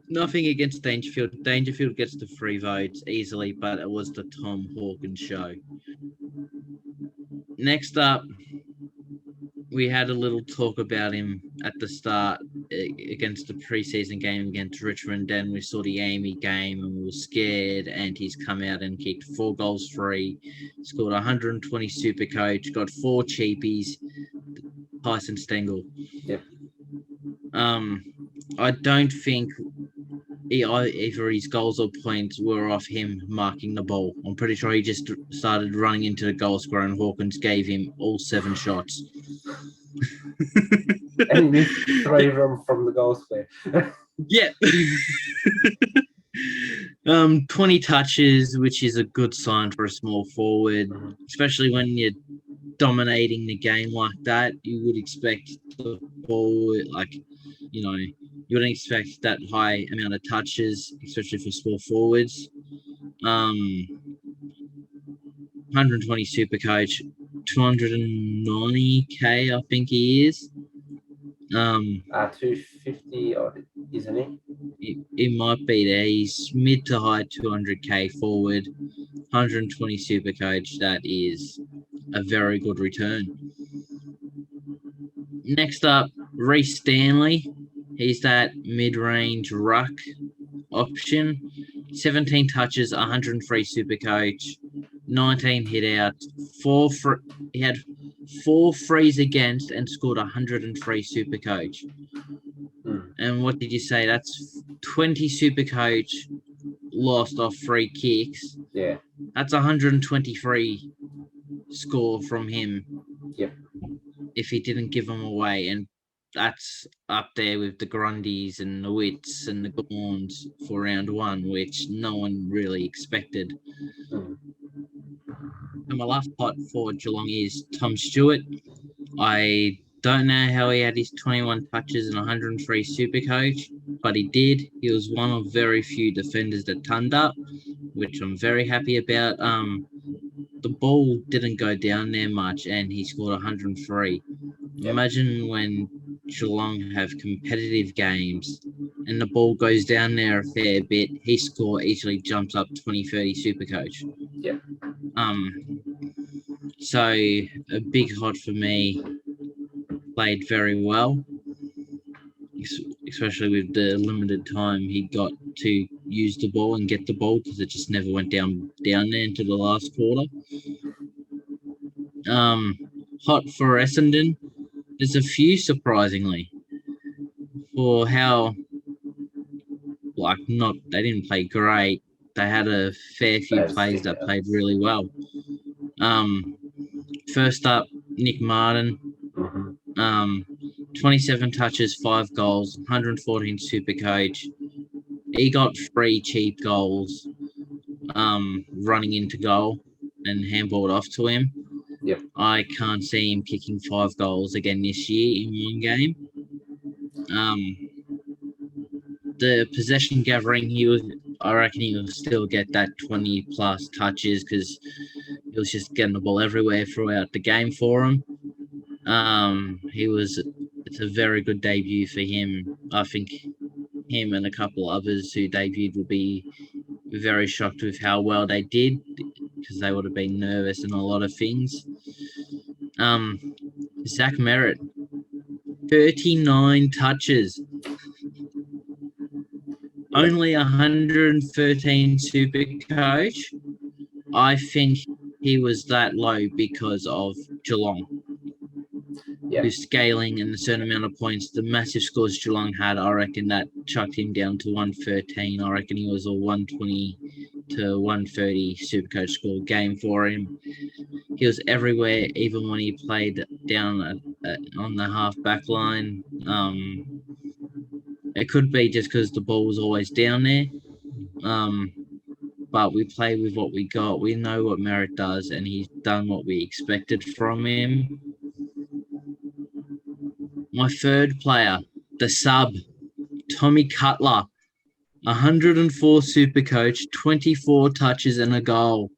Nothing against Dangerfield. Dangerfield gets the free votes easily, but it was the Tom Hawkins show. Next up, we had a little talk about him at the start against the preseason game against Richmond. Then we saw the Amy game and we were scared, and he's come out and kicked 4 goals, 3, scored 120 super coach, got 4 cheapies. Tyson Stengel. Yep. I don't think either his goals or points were off him marking the ball. I'm pretty sure he just started running into the goal square and Hawkins gave him all 7 shots. And he missed 3 of them from the goal square. Yeah. 20 touches, which is a good sign for a small forward, especially when you're dominating the game like that. You would expect the ball, you wouldn't expect that high amount of touches, especially for small forwards. 120 super coach, 290k, I think he is. 250 odd, isn't he? It might be there. He's mid to high 200k forward, 120 super coach. That is a very good return. Next up, Reece Stanley. He's that mid-range ruck option. 17 touches, 103 super coach, 19 hit outs, he had 4 frees against and scored 103 super coach. And what did you say? That's 20 super coach lost off free kicks. Yeah. That's 123 score from him. Yep. If he didn't give them away, and that's up there with the Grundys and the Wits and the Gorns for round 1, which no one really expected. And my last hot for Geelong is Tom Stewart. I don't know how he had his 21 touches and 103 super coach, but he did. He was one of very few defenders that turned up, which I'm very happy about. The ball didn't go down there much, and he scored 103. Yep. Imagine when Geelong have competitive games and the ball goes down there a fair bit, his score easily jumps up 20-30 super coach. Yep. So a big hot for me. Played very well. especially with the limited time he got to use the ball and get the ball because it just never went down there into the last quarter. Hot for Essendon. There's a few surprisingly for how they didn't play great. They had a fair few plays that played really well. First up, Nick Martin. 27 touches, 5 goals, 114 Supercoach. He got 3 cheap goals running into goal and handballed off to him. Yep. I can't see him kicking 5 goals again this year in one game. The possession gathering, I reckon he will still get that 20 plus touches because he was just getting the ball everywhere throughout the game for him. It's a very good debut for him. I think him and a couple others who debuted will be very shocked with how well they did because they would have been nervous in a lot of things. Zach Merritt, 39 touches. Only 113 Supercoach. I think he was that low because of Geelong. Who's scaling and a certain amount of points. The massive scores Geelong had, I reckon that chucked him down to 113. I reckon he was a 120 to 130 Supercoach score game for him. He was everywhere, even when he played down on the half back line. It could be just because the ball was always down there. But we play with what we got. We know what Merritt does, and he's done what we expected from him. My third player, the sub, Tommy Cutler, 104 Supercoach, 24 touches and a goal.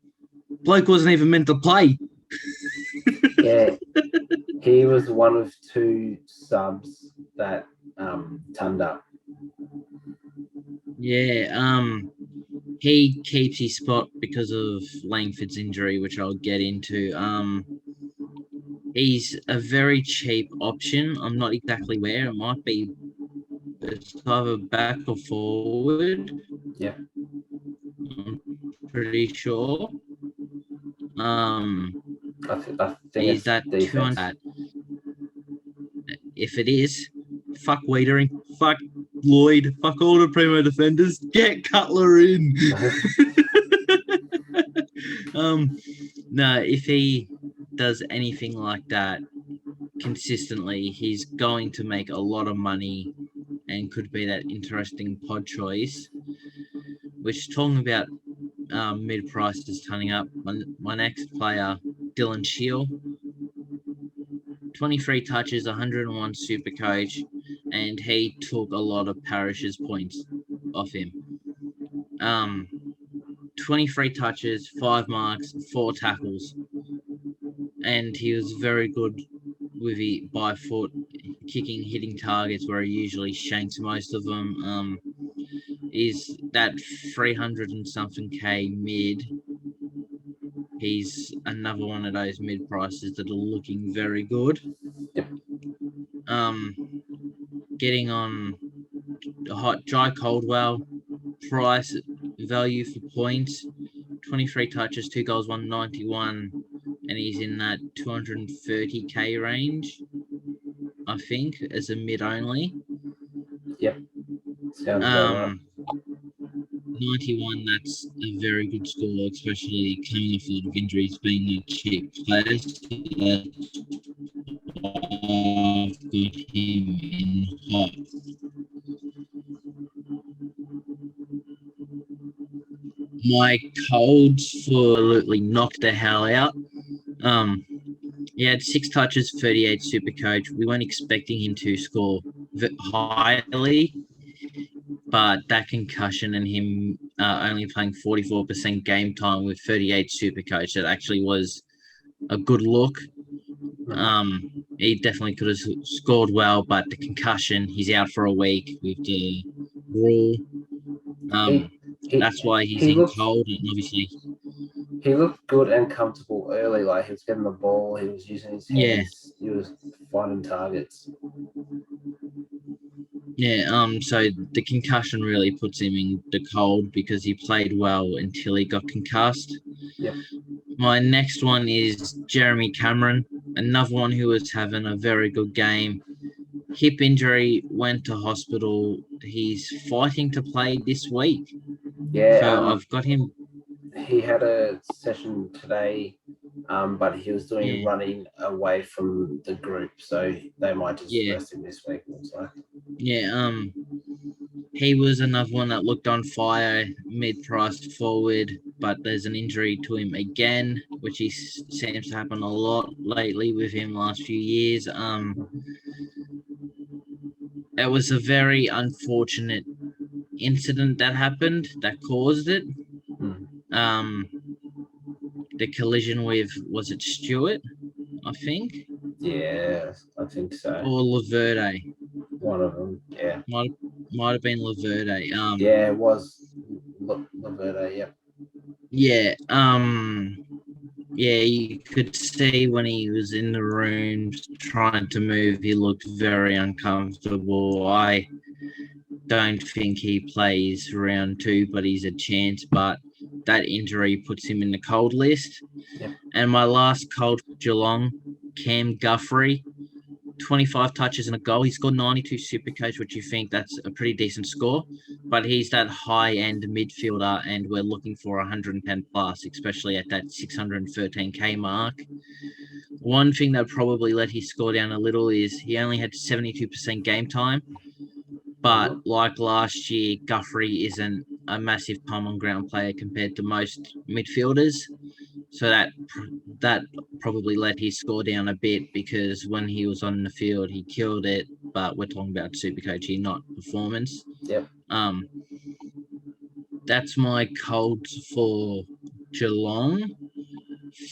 Bloke wasn't even meant to play. Yeah, he was one of 2 subs that turned up. Yeah, he keeps his spot because of Langford's injury, which I'll get into. He's a very cheap option. I'm not exactly where. It might be it's either back or forward. Yeah. I'm pretty sure. I think Is that 200? If it is, fuck Wiedering, fuck Lloyd, fuck all the primo defenders, get Cutler in. No, if he does anything like that consistently, he's going to make a lot of money and could be that interesting pod choice. Which, talking about mid prices turning up, my next player, Dylan Shield, 23 touches, 101 Supercoach, and he took a lot of Parrish's points off him. 23 touches, 5 marks, 4 tackles, and he was very good with it by foot, kicking, hitting targets where he usually shanks most of them. Is that 300 and something K mid. He's another one of those mid prices that are looking very good. Getting on a hot Jai Caldwell, price value for points, 23 touches, 2 goals, 191, and he's in that 230k range, I think, as a mid only. Yep. Sounds about right. 91, that's a very good score, especially coming off a lot of injuries, being a cheap player. So that's why I've got him in hot. My colds for absolutely knocked the hell out. He had 6 touches, 38 Supercoach. We weren't expecting him to score highly, but that concussion and him only playing 44% game time with 38 Supercoach, that actually was a good look. He definitely could have scored well, but the concussion, he's out for a week with the rule. That's why he's in cold, and obviously he looked good and comfortable early. Like, he was getting the ball, he was using his hands, he was finding targets. So the concussion really puts him in the cold because he played well until he got concussed. Yep. My next one is Jeremy Cameron, another one who was having a very good game. Hip injury, went to hospital. He's fighting to play this week. Yeah, So I've got him. he had a session today, but he was doing Yeah, running away from the group, so they might just yeah, rest him this week. Looks like. yeah. He was another one that looked on fire, mid-priced forward, but there's an injury to him again, which seems to happen a lot lately with him last few years. It was a very unfortunate incident that happened that caused it. Mm. The collision with, was it Stewart, I think, Yeah, I think so. or Laverde? One of them. Yeah. Might have been Laverde. Yeah, it was Laverde. Yep. Yeah. Yeah, you could see when he was in the room trying to move, he looked very uncomfortable. I don't think he plays round 2, but he's a chance. But that injury puts him in the cold list. Yep. And my last cold for Geelong, Cam Guthrie, 25 touches and a goal. He scored 92 Supercoach, which you think that's a pretty decent score. But he's that high-end midfielder, and we're looking for 110 plus, especially at that 613k mark. One thing that probably let his score down a little is he only had 72% game time. But like last year, Guthrie isn't a massive time on ground player compared to most midfielders. So that probably let his score down a bit, because when he was on the field, he killed it. But we're talking about Supercoach here, not performance. Yep. That's my cold for Geelong.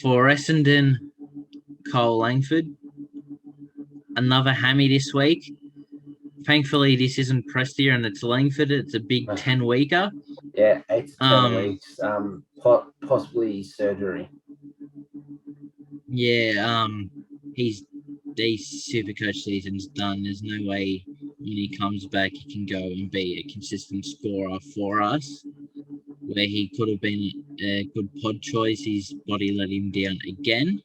For Essendon, Cole Langford, another hammy this week. Thankfully, this isn't Prestia and it's Langford. It's a big 10-weeker. Yeah, 8 to 10 weeks. Possibly surgery. Yeah, these Supercoach season's done. There's no way when he comes back he can go and be a consistent scorer for us. Where he could have been a good pod choice, his body let him down again.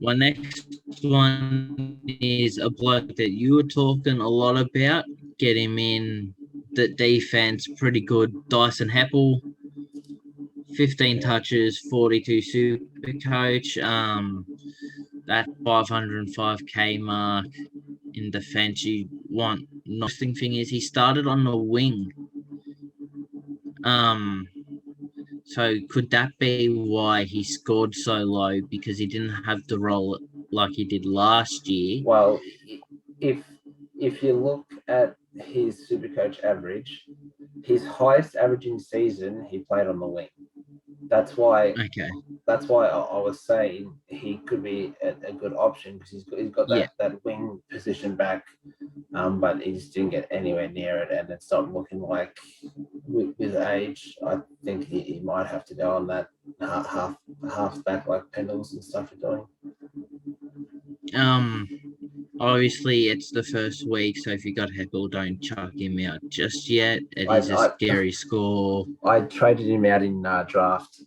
My next one is a bloke that you were talking a lot about. Get him in the defense, pretty good. Dyson Heppel, 15 touches, 42 Supercoach. That 505k mark in defense you want. Interesting thing is he started on the wing. So could that be why he scored so low, because he didn't have the role like he did last year? Well, if you look at his Supercoach average, his highest averaging season he played on the wing. That's why. Okay. That's why I was saying he could be a good option, because he's got that wing position back, but he just didn't get anywhere near it, and it's not looking like with age. I think he might have to go on that half back like Pendles and stuff are doing. Obviously it's the first week, so if you got Heppel, don't chuck him out just yet. It is a scary score. I traded him out in draft.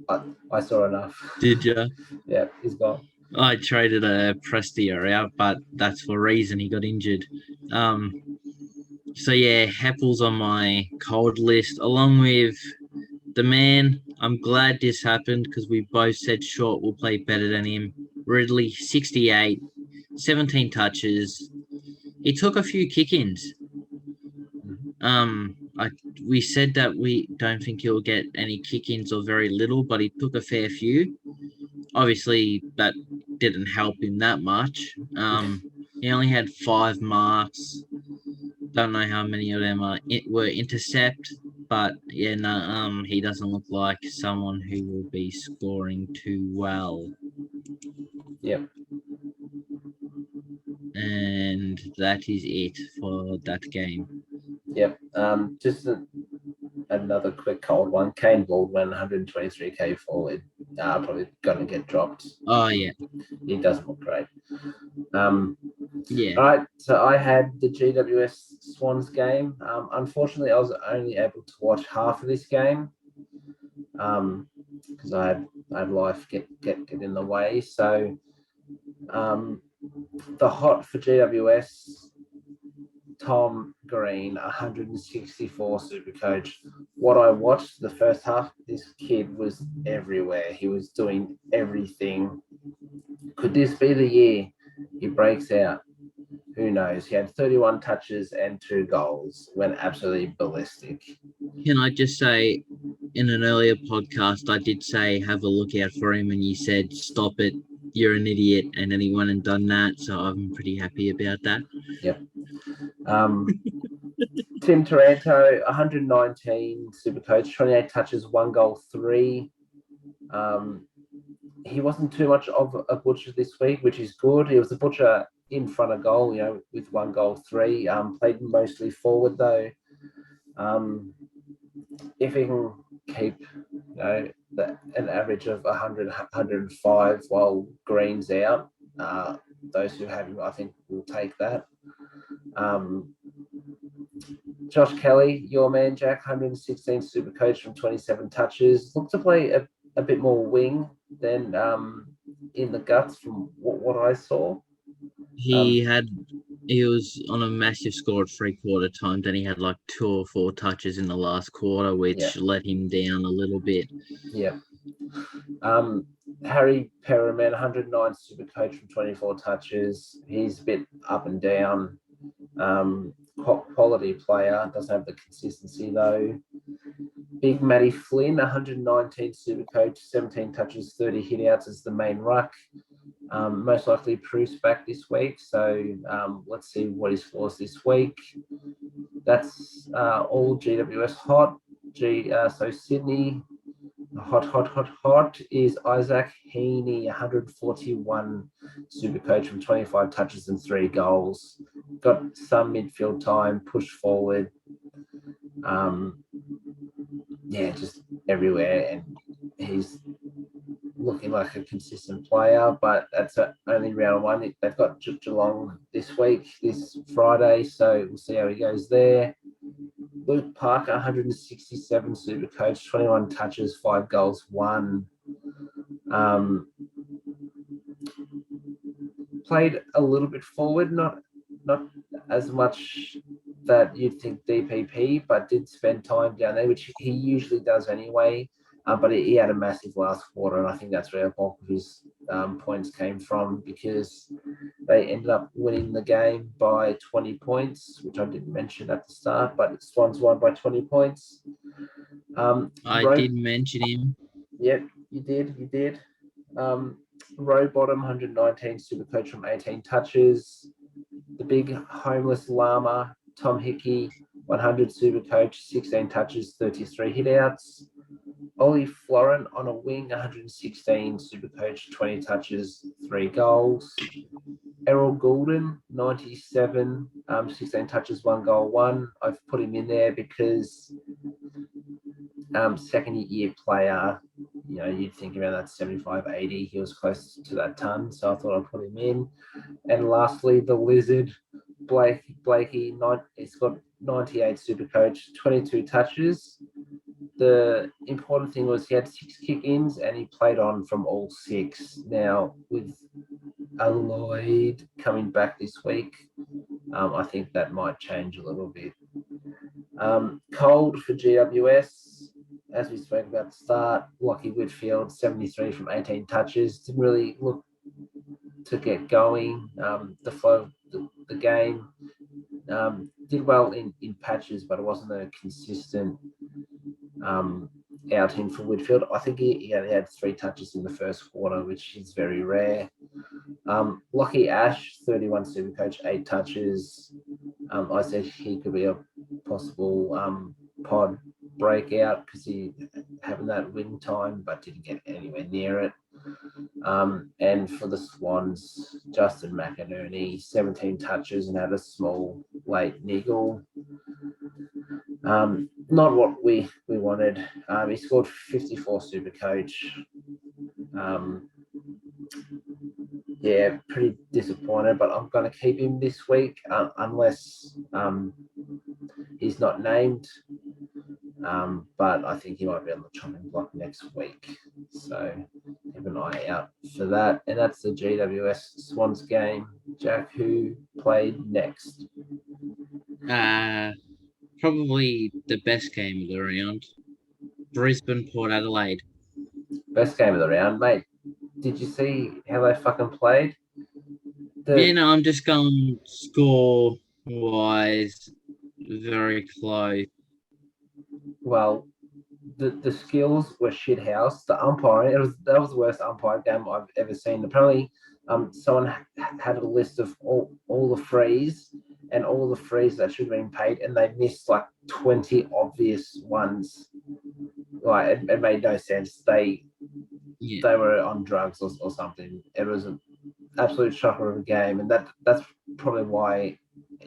I saw enough. Did you? Yeah, he's gone. I traded a Prestia out, but that's for a reason. He got injured. So yeah, Heppel's on my cold list, along with the man. I'm glad this happened because we both said Short will play better than him. Ridley, 68, 17 touches. He took a few kick-ins. We said that we don't think he'll get any kick-ins or very little, but he took a fair few. Obviously, that didn't help him that much. He only had 5 marks. Don't know how many of them were intercept, but yeah, no, he doesn't look like someone who will be scoring too well. Yep. And that is it for that game. Yep. Just another quick cold one. Kane Baldwin, 123k forward. Probably going to get dropped. Oh yeah. He doesn't look great. Yeah. All right, so I had the GWS Swans game. Unfortunately, I was only able to watch half of this game because I had life get in the way. So the hot for GWS, Tom Green, 164 Supercoach. What I watched the first half, this kid was everywhere. He was doing everything. Could this be the year he breaks out? Who knows? He had 31 touches and 2 goals. Went absolutely ballistic. Can I just say, in an earlier podcast, I did say have a look out for him, and you said stop it. You're an idiot, and then he went and done that. So I'm pretty happy about that. Yep. Tim Taranto, 119 Supercoach, 28 touches, 1 goal, 3. He wasn't too much of a butcher this week, which is good. He was a butcher in front of goal, with 1 goal, 3. Played mostly forward though. If he can keep, an average of 100, 105 while Green's out, those who have him, I think, will take that. Josh Kelly, your man, Jack, 116 Supercoach from 27 touches. Looked to play a bit more wing than in the guts from what I saw. He was on a massive score at 3/4 time. Then he had like 2 or 4 touches in the last quarter, which let him down a little bit. Yeah. Harry Perriman, 109 Supercoach from 24 touches. He's a bit up and down. Quality player, doesn't have the consistency though. Big Matty Flynn, 119 Supercoach, 17 touches, 30 hitouts as the main ruck. Most likely Bruce back this week, so let's see what he scores this week. That's all GWS hot. So Sydney, hot is Isaac Heaney, 141 Supercoach from 25 touches and 3 goals. Got some midfield time, pushed forward. Just everywhere, and he's looking like a consistent player, but that's only round 1. They've got Geelong this Friday, so we'll see how he goes there. Luke Parker, 167 Supercoach, 21 touches, 5 goals, 1. Played a little bit forward, not as much that you'd think DPP, but did spend time down there, which he usually does anyway. But he had a massive last quarter, and I think that's where a bulk of his points came from, because they ended up winning the game by 20 points, which I didn't mention at the start, but Swans won by 20 points. I did mention him. Yep, you did. Row bottom, 119 Supercoach from 18 touches. The big homeless llama, Tom Hickey, 100 Supercoach, 16 touches, 33 hitouts. Ollie Florin on a wing, 116 Supercoach, 20 touches, 3 goals. Errol Goulden, 97, 16 touches, 1 goal, 1. I've put him in there because second year player, you'd think around that 75, 80. He was close to that ton, so I thought I'd put him in. And lastly, the Lizard, Blakey, he's got 98 Supercoach, 22 touches. The important thing was he had 6 kick-ins and he played on from all 6. Now, with Lloyd coming back this week, I think that might change a little bit. Cold for GWS, as we spoke about at the start, Lockie Whitfield, 73 from 18 touches. Didn't really look to get going. The flow of the game. Did well in patches, but it wasn't a consistent outing for Whitfield. I think he only had 3 touches in the first quarter, which is very rare. Lockie Ash, 31 Supercoach, 8 touches. I said he could be a possible pod breakout because he having that win time, but didn't get anywhere near it. And for the Swans, Justin McInerney, 17 touches and had a small late niggle. Not what we wanted. He scored 54 Supercoach. yeah, pretty disappointed, but I'm going to keep him this week unless he's not named. But I think he might be on the chopping block next week. So keep an eye out for that. And that's the GWS Swans game. Jack, who played next? Probably the best game of the round. Brisbane, Port Adelaide. Best game of the round, mate. Did you see how they fucking played? I'm just going score wise, very close. Well, the skills were shit house. The umpiring, that was the worst umpire game I've ever seen. Apparently, someone had a list of all the frees and all the frees that should have been paid, and they missed like 20 obvious ones. Like it made no sense. They were on drugs or something. It was an absolute shocker of a game, and that's probably why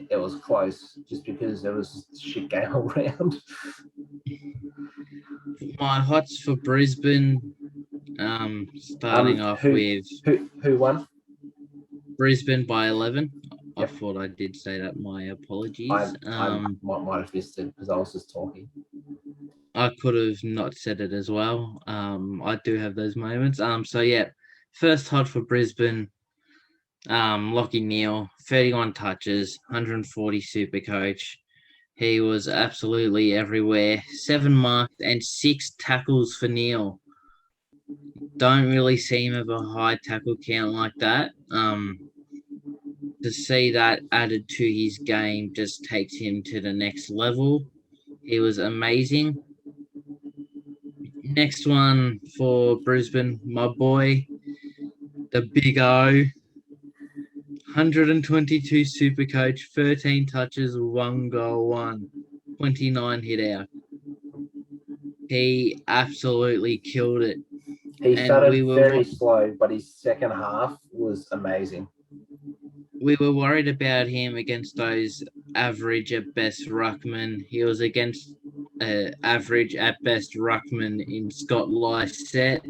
it was close, just because there was a shit game all around. My hots for Brisbane, starting off with who won? Brisbane by 11. Yep. I thought I did say that. My apologies. I might have missed it because I was just talking. I could have not said it as well. I do have those moments. So yeah, first hot for Brisbane. Lockie Neal, 31 touches, 140 super coach. He was absolutely everywhere. 7 marks and 6 tackles for Neal. Don't really see him have a high tackle count like that. To see that added to his game just takes him to the next level. He was amazing. Next one for Brisbane, my boy, the Big O. 122 super coach, 13 touches, 1 goal, 29 hit out. He absolutely killed it. He started very slow, but his second half was amazing. We were worried about him against those average at best ruckman. He was against average at best ruckman in Scott Lycett.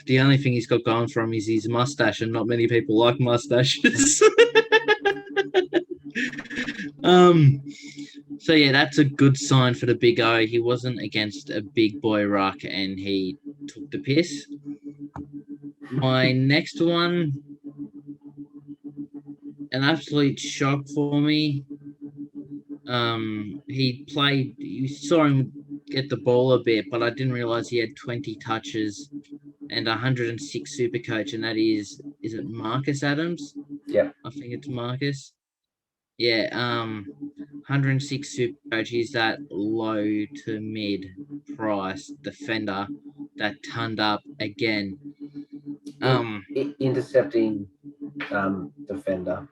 The only thing he's got going for him is his mustache, and not many people like mustaches. So yeah, that's a good sign for the Big O. He wasn't against a big boy ruck, and he took the piss. My next one, an absolute shock for me. You saw him get the ball a bit, but I didn't realize he had 20 touches and 106 super coach, and that is it Marcus Adams? Yeah. I think it's Marcus. Yeah, 106 super coach. He's that low to mid price defender that turned up again. Intercepting defender.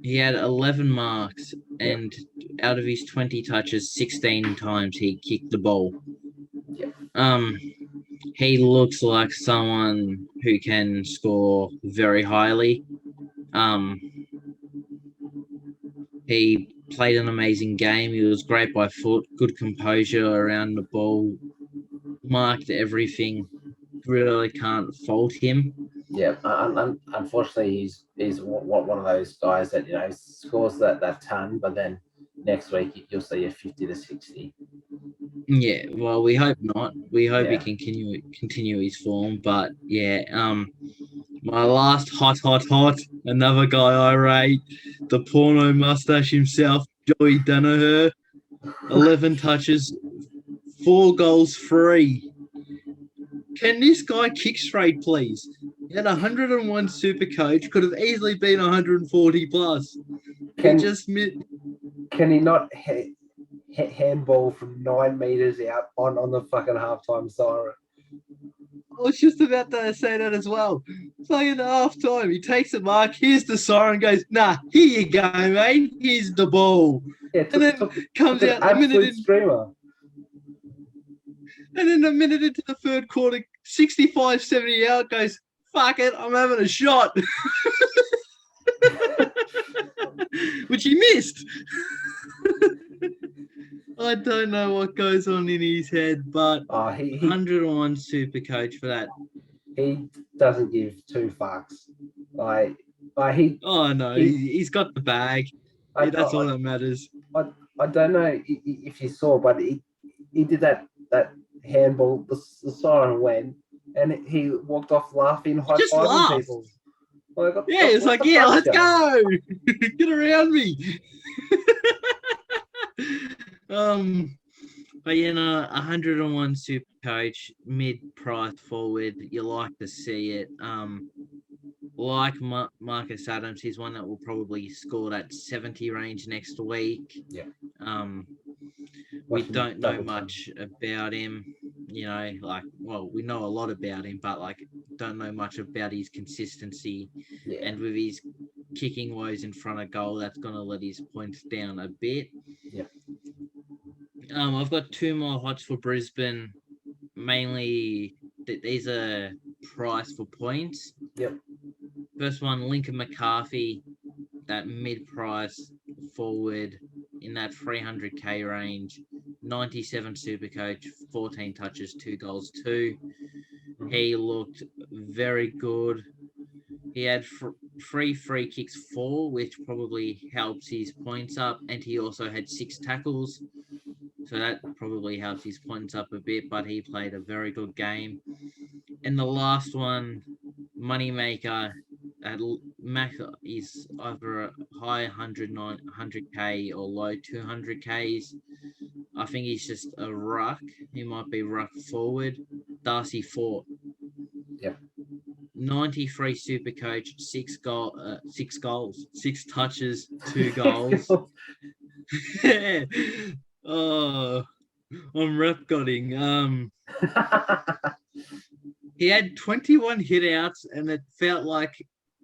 He had 11 marks, and out of his 20 touches, 16 times he kicked the ball. Yeah. He looks like someone who can score very highly. He played an amazing game. He was great by foot, good composure around the ball, marked everything. Really can't fault him. Yeah, unfortunately, he's one of those guys that scores that ton, but then next week you'll see a 50 to 60. Yeah, well, we hope not. We hope he can continue his form. But yeah, my last hot, another guy I rate, the porno mustache himself, Joey Danaher, 11 touches, 4 goals, 3. Can this guy kick straight, please? He had 101 super coach, could have easily been 140 plus. Can he not handball from 9 meters out on the fucking halftime siren? I was just about to say that as well. It's like at halftime, he takes a mark, here's the siren, goes, nah, here you go, mate, here's the ball. Yeah, and then comes out a minute in. Streamer. And then a minute into the third quarter, 65-70 out, goes, fuck it, I'm having a shot. Which he missed. I don't know what goes on in his head, but 101 super coach for that. he doesn't give two fucks. Like he, Oh no, he's got the bag. I, That's I, all that matters. I don't know if you saw, but he did that handball. The siren went, and he walked off laughing, He high just fiving laughed. people. Like, Yeah, it's what like, the yeah, fuck's let's going? go. Get around me. But 101 super coach, mid price forward. You like to see it. Like Marcus Adams, he's one that will probably score that 70 range next week. Yeah. We Watch him don't know double much about him. We know a lot about him, but don't know much about his consistency. Yeah. And with his kicking woes in front of goal, that's going to let his points down a bit. Yeah. I've got two more hots for Brisbane. Mainly, these are price for points. Yep. First one, Lincoln McCarthy, that mid-price forward in that 300k range, 97 Supercoach, 14 touches, 2 goals, 2. He looked very good. He had 3 free kicks, 4, which probably helps his points up, and he also had 6 tackles. So that probably helps his points up a bit, but he played a very good game. And the last one, Moneymaker, at max is either a high 100k or low 200ks. I think he's just a ruck. He might be ruck forward. Darcy Fort. Yep. 93 super coach, 6 goals, 6 touches, 2 goals. Oh, I'm rep godding. He had 21 hit-outs, and it felt like,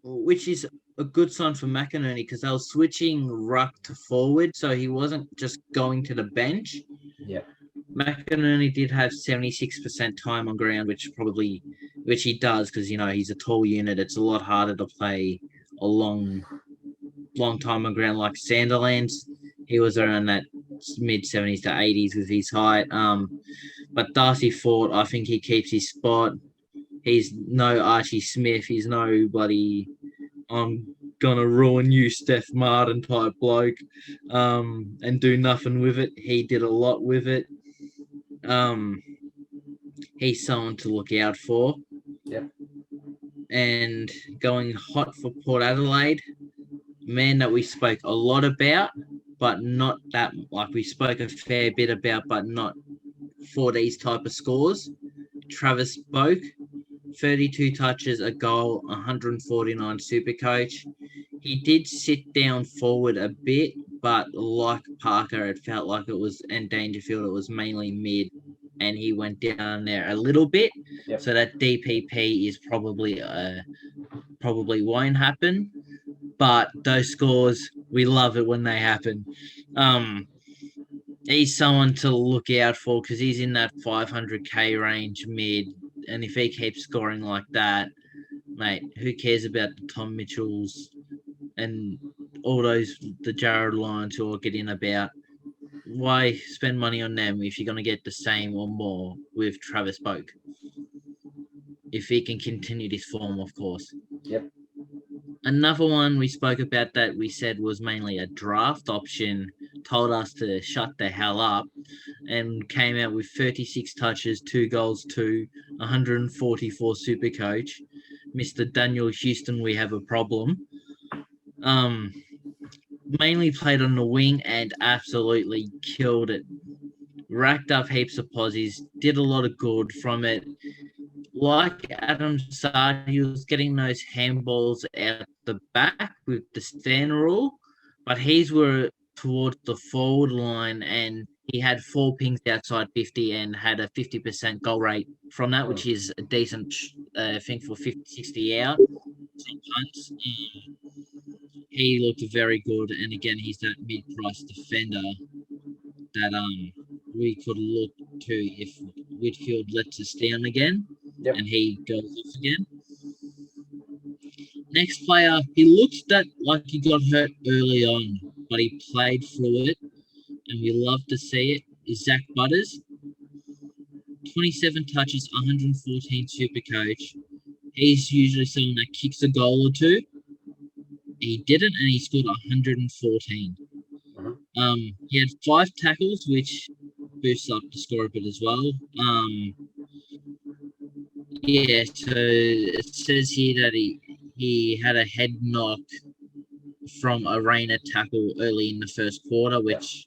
which is a good sign for McInerney, because they were switching ruck to forward, so he wasn't just going to the bench. Yeah. McInerney did have 76% time on ground, which he does, because he's a tall unit. It's a lot harder to play a long time on ground like Sanderlands. He was around that mid 70s to 80s with his height. But Darcy Fort, I think he keeps his spot. He's no Archie Smith. He's no bloody I'm gonna ruin you, Steph Martin type bloke, and do nothing with it. He did a lot with it. He's someone to look out for. Yep. And going hot for Port Adelaide, man that we spoke a lot about, but not that, we spoke a fair bit about, but not for these type of scores. Travis Boak, 32 touches, a goal, 149 super coach. He did sit down forward a bit, but like Parker, it felt like it was, and Dangerfield, it was mainly mid, and he went down there a little bit. Yep. So that DPP is probably won't happen. But those scores, we love it when they happen. He's someone to look out for because he's in that 500k range mid. And if he keeps scoring like that, mate, who cares about the Tom Mitchells and all those, the Jared Lyons who are getting about? Why spend money on them if you're going to get the same or more with Travis Boak? If he can continue this form, of course. Yep. Another one we spoke about that we said was mainly a draft option, told us to shut the hell up, and came out with 36 touches, 2 goals, 2, 144 super coach. Mr. Daniel Houston, we have a problem. Mainly played on the wing and absolutely killed it. Racked up heaps of posies, did a lot of good from it. Like Adam Saad, he was getting those handballs out the back with the stand rule, but his were towards the forward line, and he had 4 pings outside 50 and had a 50% goal rate from that, which is a decent thing for 50, 60 out. Sometimes he looked very good, and again, he's that mid-price defender that we could look to if Whitfield lets us down again. Yep. And he goes off again. Next player, he looked like he got hurt early on, but he played through it, and we love to see it, is Zach Butters. 27 touches, 114 super coach, He's usually someone that kicks a goal or two. He didn't, and he scored 114. He had 5 tackles, which boosts up the score a bit as well. Yeah, so it says here that he had a head knock from a Rayner tackle early in the first quarter, which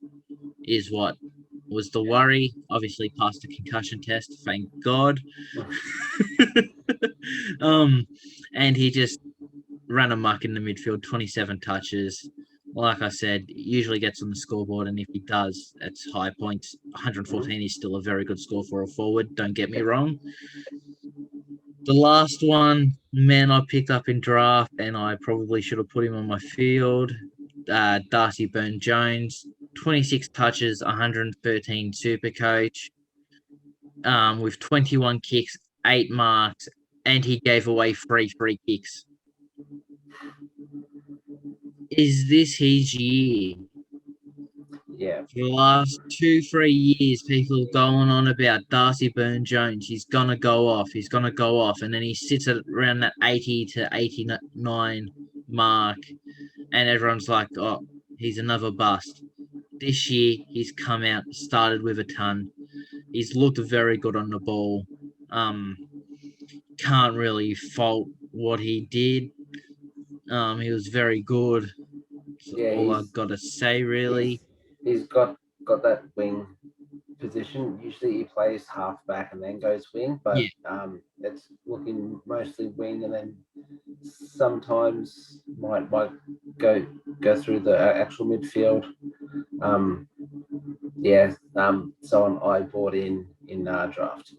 is what was the worry. Obviously passed the concussion test, thank God. And he just ran amok in the midfield, 27 touches. Like I said, usually gets on the scoreboard, and if he does, it's high points. 114 is still a very good score for a forward, don't get me wrong. The last one, man, I picked up in draft, and I probably should have put him on my field. Darcy Byrne-Jones, 26 touches, 113 super coach, with 21 kicks, 8 marks, and he gave away 3 free kicks. Is this his year? Yeah. For the last 2-3 years, people have gone on about Darcy Byrne-Jones. He's gonna go off. He's gonna go off, and then he sits at around that 80 to 89 mark, and everyone's like, "Oh, he's another bust." This year, he's come out, started with a ton. He's looked very good on the ball. Can't really fault what he did. He was very good. That's all I've got to say, really. He's got that wing position. Usually he plays half back and then goes wing, but it's looking mostly wing, and then sometimes might go through the actual midfield. Someone I bought in draft.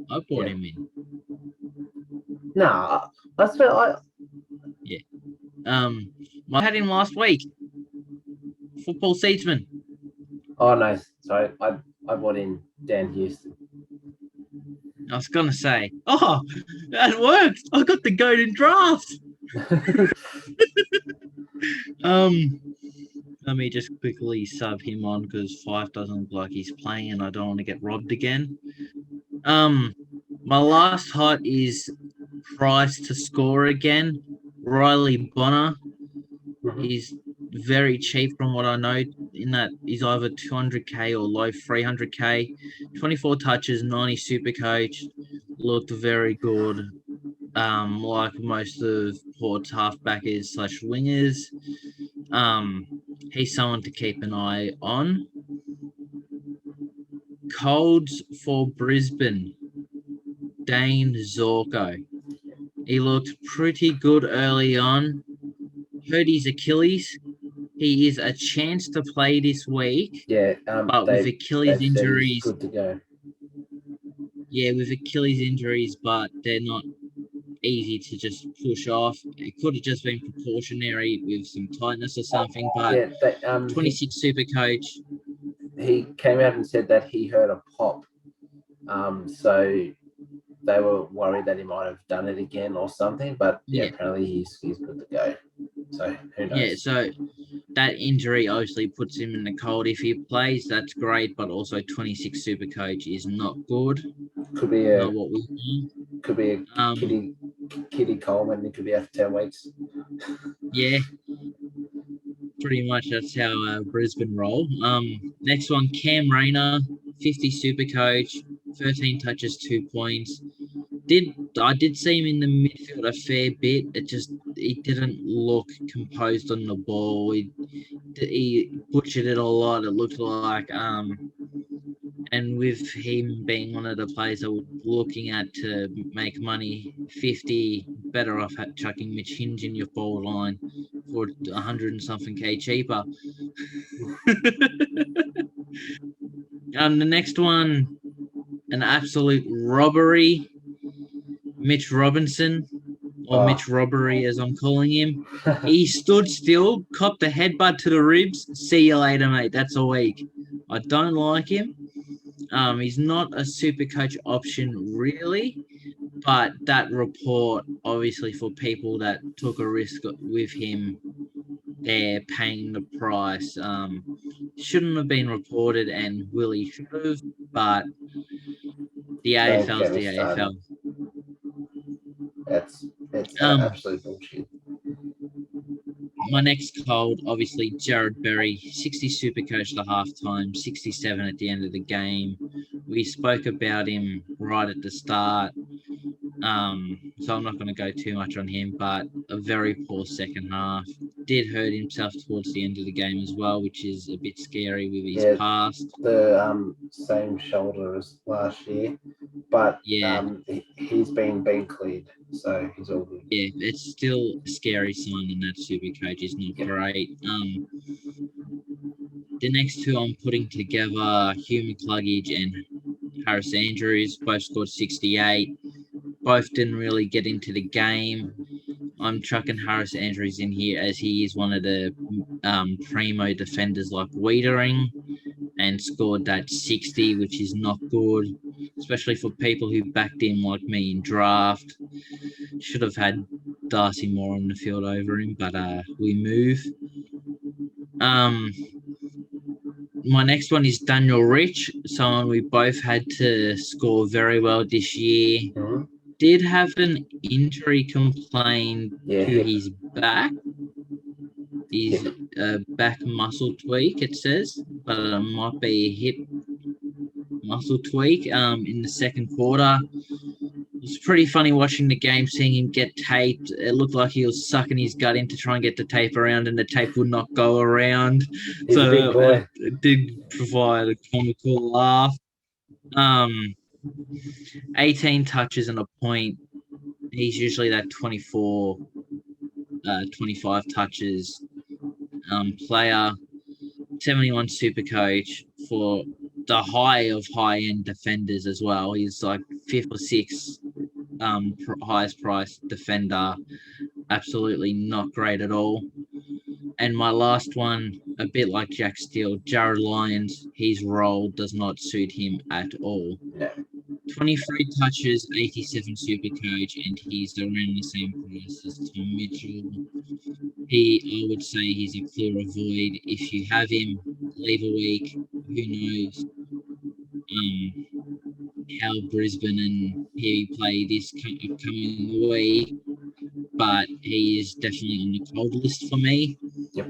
I bought him in. Nah, that's what I. Yeah. I had him last week. Football seedsman. Oh no, sorry, I bought in Dan Houston. I was gonna say, oh, that worked. I got the goat in draft. Let me just quickly sub him on because 5 doesn't look like he's playing, and I don't want to get robbed again. My last hot is price to score again. Riley Bonner. He's very cheap from what I know, in that he's either 200k or low 300k. 24 touches, 90 super coach. Looked very good. Like most of Port's halfbackers / wingers. He's someone to keep an eye on. Colds for Brisbane. Dane Zorko. He looked pretty good early on. Hurt his Achilles. He is a chance to play this week. Yeah, but with Achilles injuries, good to go. Yeah, with Achilles injuries, but they're not easy to just push off. It could have just been precautionary with some tightness or something, but 26 super coach. He came out and said that he heard a pop. So they were worried that he might have done it again or something, but apparently he's good to go. So who knows? Yeah, so that injury obviously puts him in the cold. If he plays, that's great, but also 26 super coach is not good. Could be not what we want. Could be a Kitty Coleman. It could be after 10 weeks. Yeah, pretty much that's how Brisbane roll. Next one, Cam Rayner, 50 super coach, 13 touches, 2 points. I did see him in the midfield a fair bit. He didn't look composed on the ball. He butchered it a lot. It looked like and with him being one of the players that we're looking at to make money, 50, better off chucking Mitch Hinge in your forward line for 100 and something K cheaper. The next one, an absolute robbery. Mitch Robinson, or Mitch Robbery as I'm calling him. He stood still, copped a headbutt to the ribs. See you later, mate. That's a week. I don't like him. He's not a super coach option, really. But that report, obviously, for people that took a risk with him, they're paying the price. shouldn't have been reported and Willie should have, but the Don't AFL's get me the started. AFL. It's Um, absolute bullshit. My next cold, obviously, Jared Berry, 60 super coach at halftime, 67 at the end of the game. We spoke about him right at the start. So I'm not going to go too much on him, but a very poor second half. Did hurt himself towards the end of the game as well, which is a bit scary with his Yeah, past. the same shoulder as last year, but Yeah, he's been cleared, so he's all good. yeah, it's still a scary sign, and that super coach is not Yep. great. The next two I'm putting together, Hugh McCluggage and Harris Andrews, both scored 68. Both didn't really get into the game. I'm chucking Harris Andrews in here as he is one of the primo defenders like Wiedering and scored that 60, which is not good, especially for people who backed him like me in draft. Should have had Darcy Moore on the field over him, but we move. My next one is Daniel Rich, someone we both had to score very well this year. Mm-hmm. Did have an injury complaint to hip. his back. His back muscle tweak, it says, but it might be a hip muscle tweak in the second quarter. It was pretty funny watching the game, seeing him get taped. It looked like he was sucking his gut in to try and get the tape around, and the tape would not go around. He's a big boy. It did provide a comical laugh. 18 touches and a point. He's usually that 24, 25 touches player. 71 super coach for the high of high-end defenders as well. He's like 5th or 6th highest priced defender. Absolutely not great at all. And my last one, a bit like Jack Steele, Jared Lyons, his role does not suit him at all. No. 23 touches, 87 super coach, and he's around the same price as Tom Mitchell. I would say he's a clear avoid. If you have him, leave a week. Who knows how Brisbane and he play this upcoming week, but he is definitely on the cold list for me. Yep.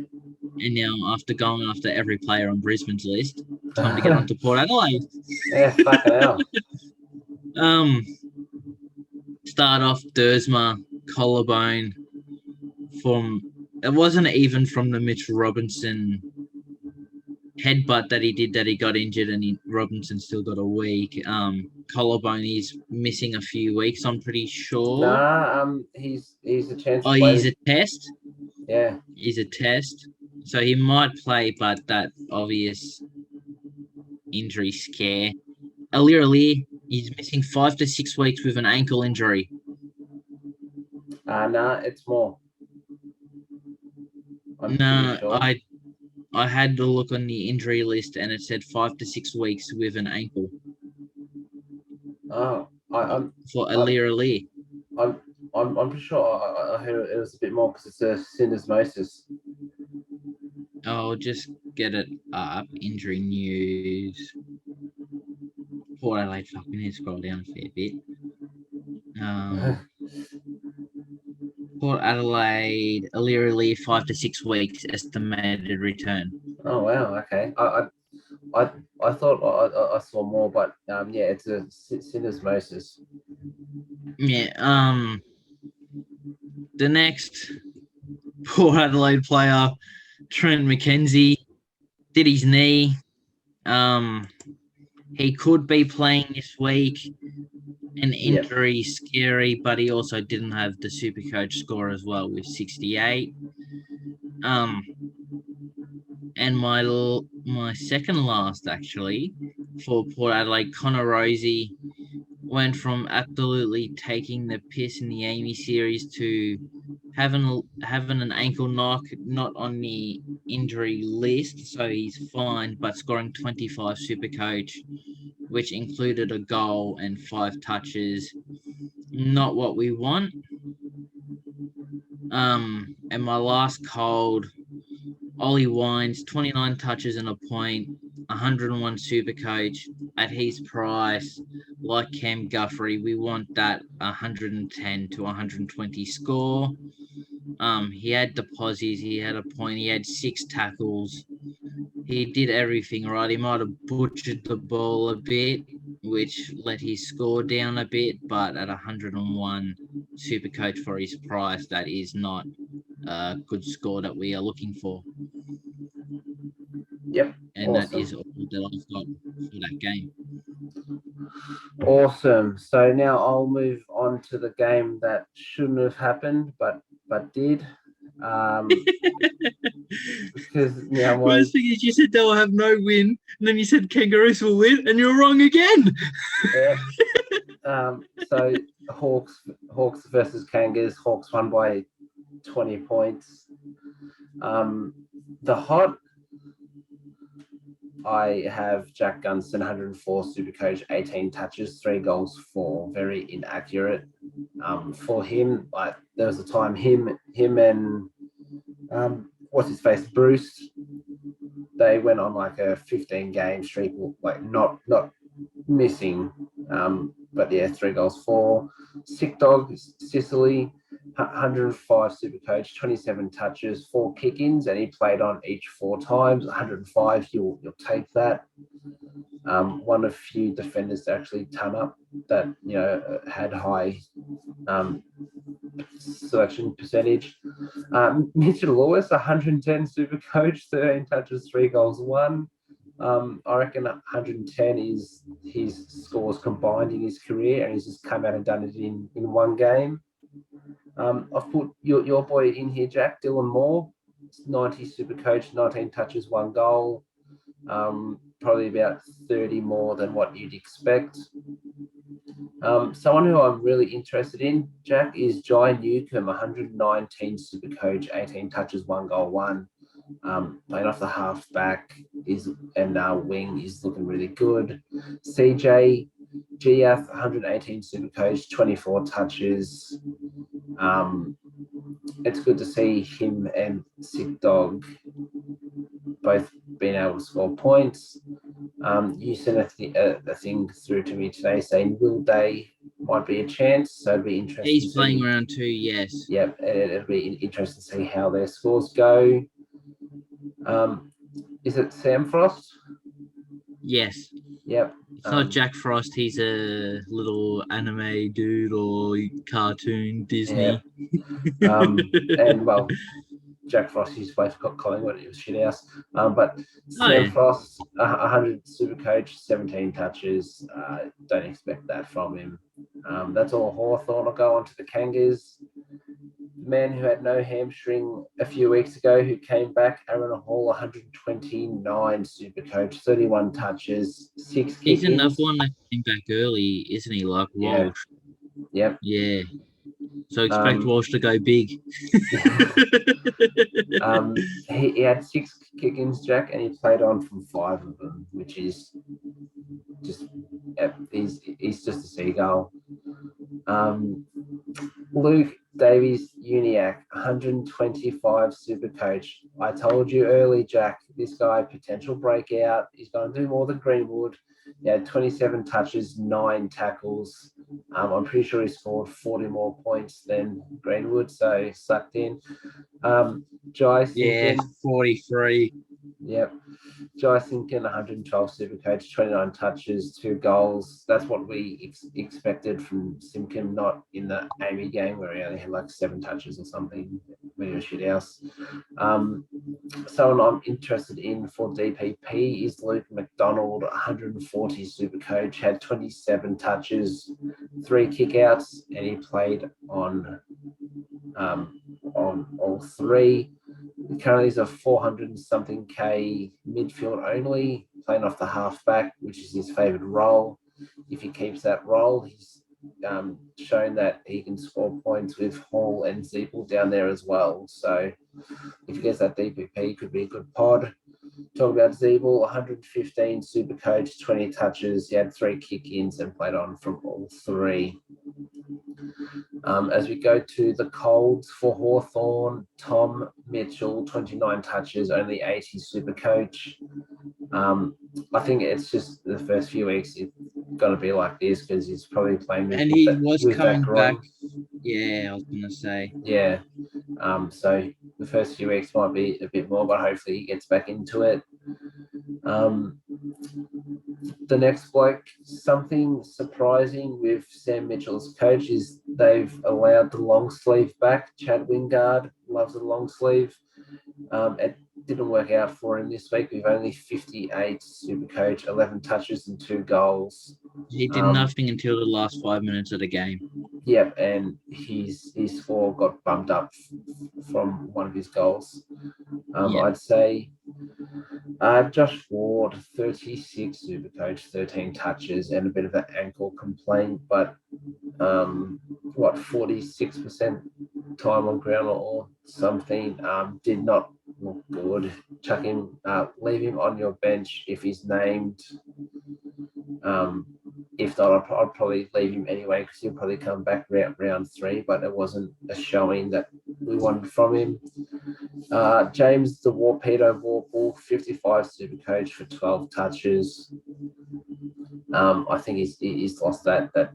And now, after going after every player on Brisbane's list, time to get on to Port Adelaide. Yeah, fucking hell. Start off Dersma, collarbone. It wasn't even from the Mitchell Robinson headbutt that he did that he got injured, and Robinson still got a week. Collarbone is missing a few weeks, I'm pretty sure. Nah, he's a chance. Oh, he's a test. Yeah, he's a test, so he might play, but that obvious injury scare. Alirali, he's missing 5 to 6 weeks with an ankle injury. Nah, it's more. Sure. I had to look on the injury list, and it said 5 to 6 weeks with an ankle. Oh, for Alirali. I'm pretty sure I heard it was a bit more because it's a syndesmosis. I'll just get it up. Injury news. Port Adelaide, fucking need to scroll down a fair bit. Port Adelaide, Alirali, 5 to 6 weeks estimated return. Oh wow, okay. I thought I saw more, but yeah, it's a syndesmosis. Yeah. The next Port Adelaide player, Trent McKenzie, did his knee. He could be playing this week. An injury, scary, but he also didn't have the Supercoach score as well with 68. And my second last, actually, for Port Adelaide, Connor Rosie, went from absolutely taking the piss in the Amy series to having an ankle knock, not on the injury list, so he's fine, but scoring 25 Supercoach, which included a goal and 5 touches. Not what we want. And my last cold, Ollie Wines, 29 touches and a point, 101 super coach at his price. Like Cam Guthrie, we want that 110 to 120 score. He had deposits, he had a point, he had 6 tackles. He did everything right. He might have butchered the ball a bit, which let his score down a bit, but at 101 super coach for his price, that is not a good score that we are looking for. Yep. And Awesome. that is all that I've got for that game. Awesome. So now I'll move on to the game that shouldn't have happened, but did. Because now Worst thing is you said they'll have no win, and then you said Kangaroos will win, and you're wrong again. Yeah. So Hawks versus Kangas. Hawks won by 20 points. The hot, I have Jack Gunston, 104 Supercoach, 18 touches, 3 goals, 4. Very inaccurate. For him, like there was a time him and what's his face, Bruce, they went on like a 15-game streak, like not missing. But yeah, 3 goals, 4. Sick Dog, Sicily, 105 Supercoach, 27 touches, 4 kick-ins, and he played on each 4 times. 105, you'll take that. One of few defenders to actually turn up that had high selection percentage. Mitchell Lewis, 110 Supercoach, 13 touches, 3 goals, 1. I reckon 110 is his scores combined in his career, and he's just come out and done it in one game. I've put your boy in here, Jack, Dylan Moore, 90 Supercoach, 19 touches, 1 goal. Probably about 30 more than what you'd expect. Someone who I'm really interested in, Jack, is Jai Newcomb, 119 Supercoach, 18 touches, 1 goal, 1. Playing off the halfback and wing is looking really good. CJ Giath, 118 Supercoach, 24 touches. It's good to see him and Sick Dog both being able to score points. You sent a thing through to me today saying Will Day might be a chance, so it'd be interesting. He's playing round 2, yes. Yep, it'd be interesting to see how their scores go. Is it Sam Frost? Yes. Yep. It's not Jack Frost. He's a little anime dude or cartoon Disney. Yeah. And well, Jack Frost used to play for Collingwood. It was shit house. But Sam Frost, 100 Supercoach, 17 touches. Don't expect that from him. That's all Hawthorn. I'll go on to the Kangas. Man who had no hamstring a few weeks ago, who came back, Aaron Hall, 129 Supercoach, 31 touches, 6 kick-ins. He's another one that came back early, isn't he? Like Walsh. Yep. Yeah. So expect Walsh to go big. He had 6 kick-ins, Jack, and he played on from 5 of them, which is just he's just a seagull. Luke Davies Uniac, 125 Supercoach. I told you early, Jack, this guy, potential breakout. He's going to do more than Greenwood. He had 27 touches, 9 tackles. I'm pretty sure he scored 40 more points than Greenwood, so sucked in. Jai Sinkin, 43. Yep. Jai Sinkin, 112 Supercoach, 29 touches, 2 goals. That's what we expected from Simkin, not in the Amy game where he only had like 7 touches or something when he was shit house. Someone I'm interested in for DPP is Luke McDonald, 140 Supercoach, had 27 touches, 3 kickouts, and he played on all 3. Currently he's a 400-something K midfield only, playing off the halfback, which is his favourite role. If he keeps that role, he's shown that he can score points with Hall and Zeeple down there as well. So if he gets that DPP, could be a good pod. Talk about Zeeble, 115 Supercoach, 20 touches. He had 3 kick-ins and played on from all 3. As we go to the colds for Hawthorn, Tom Mitchell, 29 touches, only 80 super coach. I think it's just the first few weeks it's got to be like this because he's probably playing And he was with coming that back. groin. Yeah, I was going to say. Yeah. So the first few weeks might be a bit more, but hopefully he gets back into it. The next bloke, something surprising with Sam Mitchell's coach is they've allowed the long sleeve back. Chad Wingard loves the long sleeve. It didn't work out for him this week with only 58 super coach, 11 touches and 2 goals. He did nothing until the last 5 minutes of the game. Yep, and his score got bumped up from one of his goals. I'd say Josh Ward, 36 super coach, 13 touches and a bit of an ankle complaint, but 46% time on ground or something, did not look good. Leave him on your bench if he's named. If not, I'd probably leave him anyway because he'll probably come back round 3, but it wasn't a showing that we wanted from him. James the Warpedo Warbull, 55 super coach for 12 touches. I think he's lost that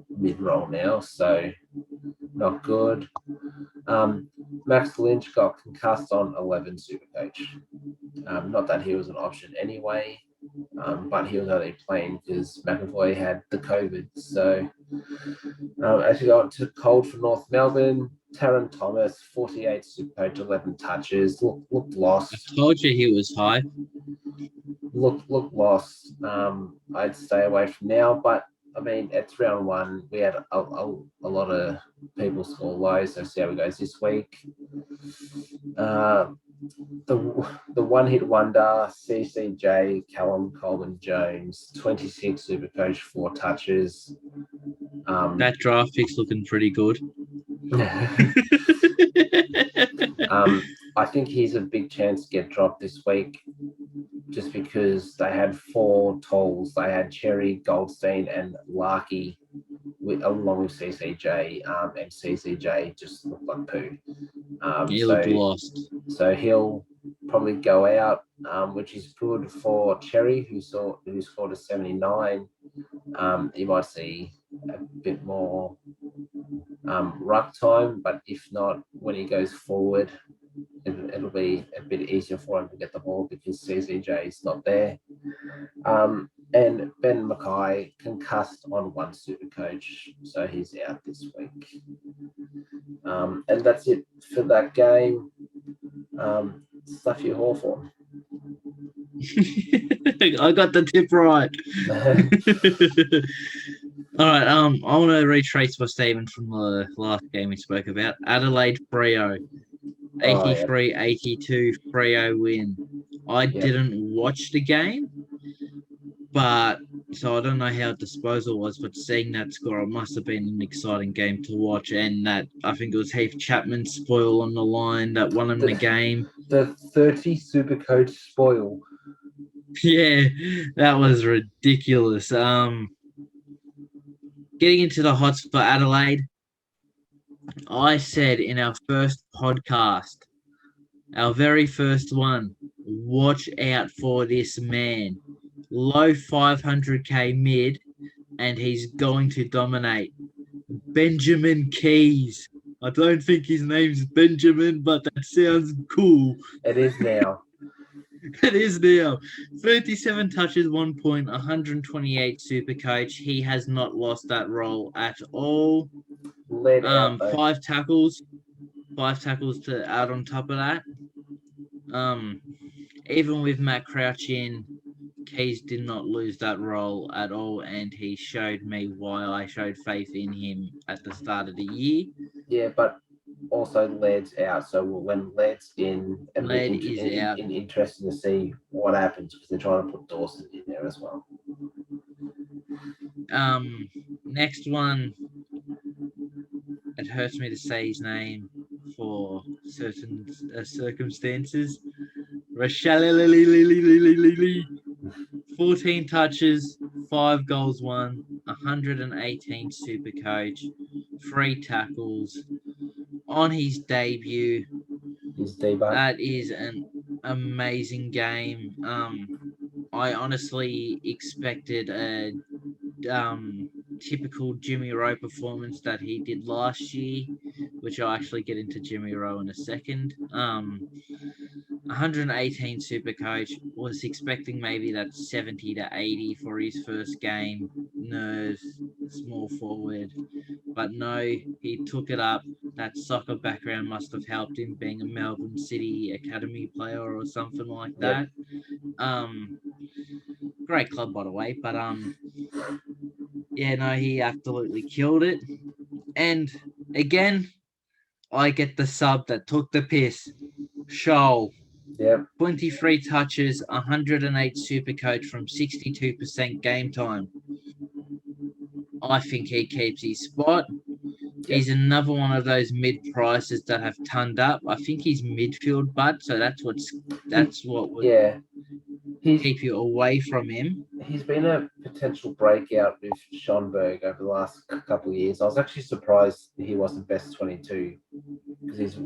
mid-roll now, so not good. Max Lynch got concussed on 11 super coach. Not that he was an option anyway, but he was only playing because McAvoy had the COVID. So as we go on to cold for North Melbourne, Taron Thomas, 48 super coach, 11 touches, looked lost. I told you he was high. Look lost. I'd stay away from now, but I mean, it's round 1. We had a lot of people score low, so see how it goes this week. The one-hit wonder, CCJ, Callum Coleman Jones, 26 super coach, 4 touches. That draft pick's looking pretty good. I think he's a big chance to get dropped this week just because they had 4 tolls. They had Cherry, Goldstein, and Larky along with CCJ, and CCJ just looked like poo. He looked lost. So he'll probably go out, which is good for Cherry, who scored a 79. You might see a bit more ruck time, but if not, when he goes forward, it'll be a bit easier for him to get the ball because CCJ is not there. And Ben Mackay concussed on 1 super coach, so he's out this week. And that's it for that game. Stuff you Hawthorn. I got the tip right. All right. I want to retrace my statement from the last game we spoke about. Adelaide Freo, 83-82 Freo win. I didn't watch the game, but so I don't know how disposal was. But seeing that score, it must have been an exciting game to watch. And that I think it was Heath Chapman spoil on the line that won him the game. The 30 super coach spoil. Yeah, that was ridiculous. Getting into the hots for Adelaide, I said in our first podcast, our very first one, watch out for this man. Low 500k mid, and he's going to dominate. Benjamin Keys. I don't think his name's Benjamin, but that sounds cool. It is now. It is now. 37 touches, 1 point, 128 super coach. He has not lost that role at all. 5 tackles. 5 tackles to add on top of that. Even with Matt Crouch in, Keys did not lose that role at all, and he showed me why I showed faith in him at the start of the year. Yeah, but also Laird's out, so when Laird's in, Laird is out. Interesting to see what happens because they're trying to put Dawson in there as well. Next one, it hurts me to say his name for certain circumstances. Rochelle, 14 touches, 5 goals, 118 super coach. 3 tackles on his debut. His debut. That is an amazing game. I honestly expected a typical Jimmy Rowe performance that he did last year, which I'll actually get into Jimmy Rowe in a second. 118 Supercoach, was expecting maybe that 70 to 80 for his first game. Nerves, small forward. But no, he took it up. That soccer background must have helped him, being a Melbourne City Academy player or something like that. Great club, by the way. But yeah, no, he absolutely killed it. And again, I get the sub that took the piss. Shoal. Yep. 23 touches, 108 Supercoach from 62% game time. I think he keeps his spot. He's another one of those mid prices that have turned up. I think he's midfield, bud. So that's what would keep you away from him. He's been a potential breakout with Schonberg over the last couple of years. I was actually surprised he wasn't best 22 because he's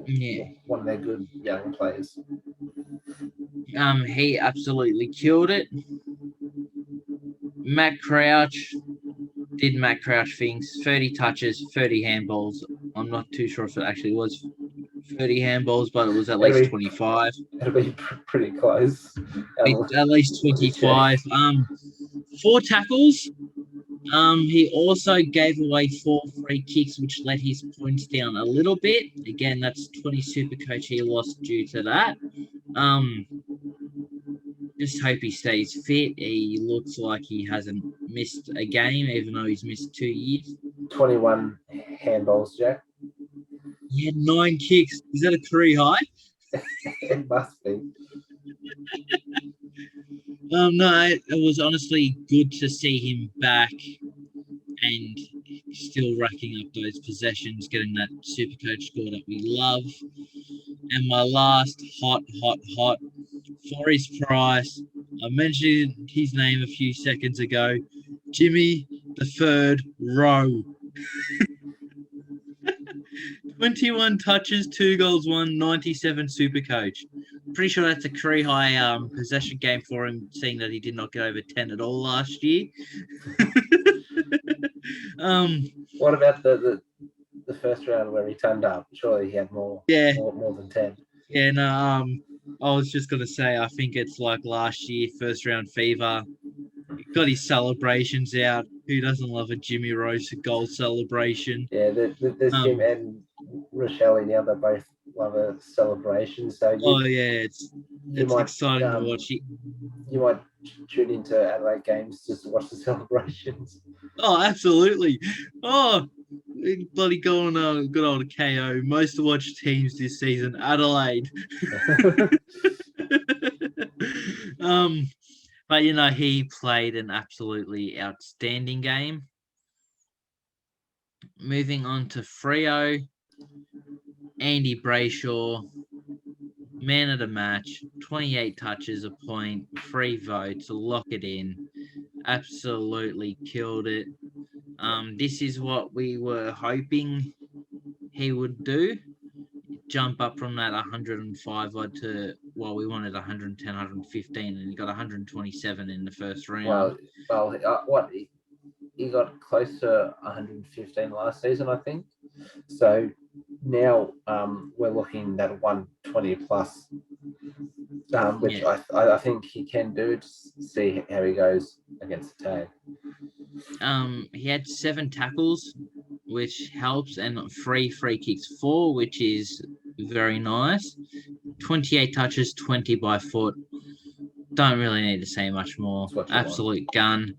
one of their good young players. He absolutely killed it. Matt Crouch did Matt Crouch things. 30 touches, 30 handballs. I'm not too sure if it actually was 30 handballs, but it was at least 25. It'll be pretty close. At least 25. 4 tackles. He also gave away 4 free kicks, which let his points down a little bit. Again, that's 20 Supercoach he lost due to that. Just hope he stays fit. He looks like he hasn't missed a game, even though he's missed 2 years. 21 handballs, Jack. He had 9 kicks. Is that a career high? It must be. No, it was honestly good to see him back and still racking up those possessions, getting that Supercoach score that we love. And my last hot for his price, I mentioned his name a few seconds ago, Jimmy the Third Rowe. 21 touches, 2 goals, 97 Supercoach. Pretty sure that's a career high possession game for him, seeing that he did not get over 10 at all last year. What about the first round where he turned up? Surely he had more than 10. Yeah, no, I was just gonna say, I think it's like last year, first round fever. He got his celebrations out. Who doesn't love a Jimmy Rose goal celebration? Yeah, there's him and Rochelle in the other both love a celebration. So it's exciting to watch. You might tune into Adelaide games just to watch the celebrations. Oh, absolutely. Oh, bloody go on good old KO. Most watched teams this season, Adelaide. But he played an absolutely outstanding game. Moving on to Freo, Andy Brayshaw, man of the match, 28 touches, a point, 3 votes, lock it in. Absolutely killed it. This is what we were hoping he would do. Jump up from that 105 odd to, we wanted 110, 115, and he got 127 in the first round. Well, he got close to 115 last season, I think. So now we're looking at 120 plus, which I think he can do. Just see how he goes against the tag. He had 7 tackles, which helps, and 3 free kicks, 4, which is very nice. 28 touches, 20 by foot. Don't really need to say much more. Absolute gun.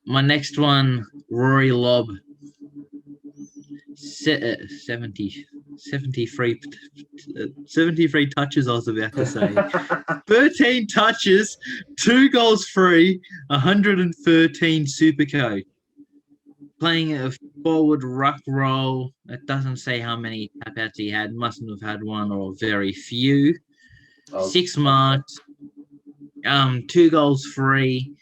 My next one, Rory Lobb. 73 touches, I was about to say. 13 touches, 2 goals free, 113 Supercoach. Playing a forward ruck role. It doesn't say how many tap-outs he had. Mustn't have had one or very few. 6 marks, 2 goals free.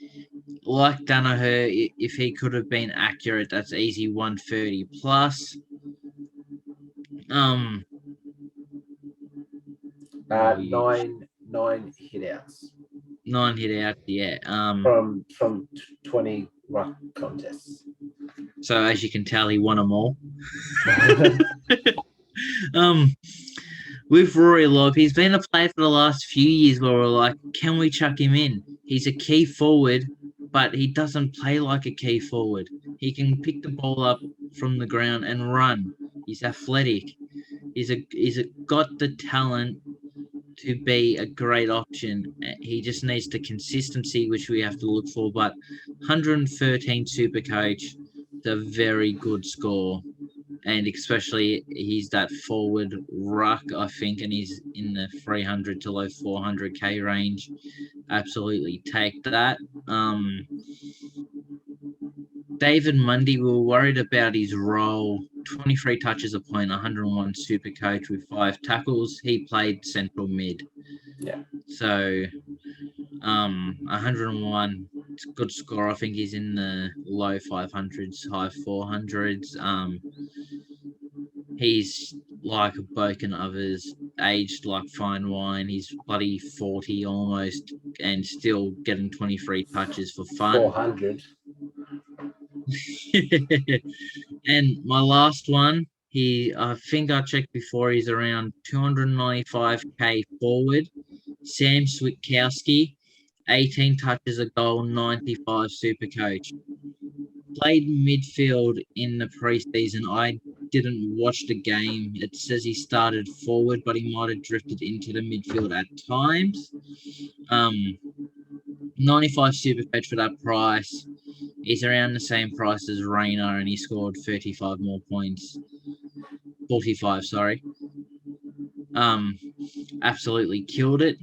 like Danaher, if he could have been accurate, that's easy 130 plus. Nine hit outs 9 hit out, yeah. from 20 ruck contests. So as you can tell, he won them all. With Rory Lobb, he's been a player for the last few years where we're like, can we chuck him in? He's a key forward, but he doesn't play like a key forward. He can pick the ball up from the ground and run. He's athletic. He's got the talent to be a great option. He just needs the consistency, which we have to look for. But 113 Supercoach, it's a very good score. And especially he's that forward ruck, I think, and he's in the 300 to low 400k range. Absolutely take that. David Mundy, we were worried about his role. 23 touches a point, 101 Supercoach with 5 tackles. He played central mid. Yeah. So 101, it's a good score. I think he's in the low 500s, high 400s. He's like a bloke and others, aged like fine wine. He's bloody 40 almost and still getting 23 touches for fun. 400. And my last one, I think I checked before, he's around 295k forward. Sam Switkowski, 18 touches a goal, 95 Supercoach. Played midfield in the preseason. I didn't watch the game. It says he started forward, but he might have drifted into the midfield at times. 95 Supercoach for that price. He's around the same price as Rayner, and he scored 35 more points. 45, sorry. Absolutely killed it.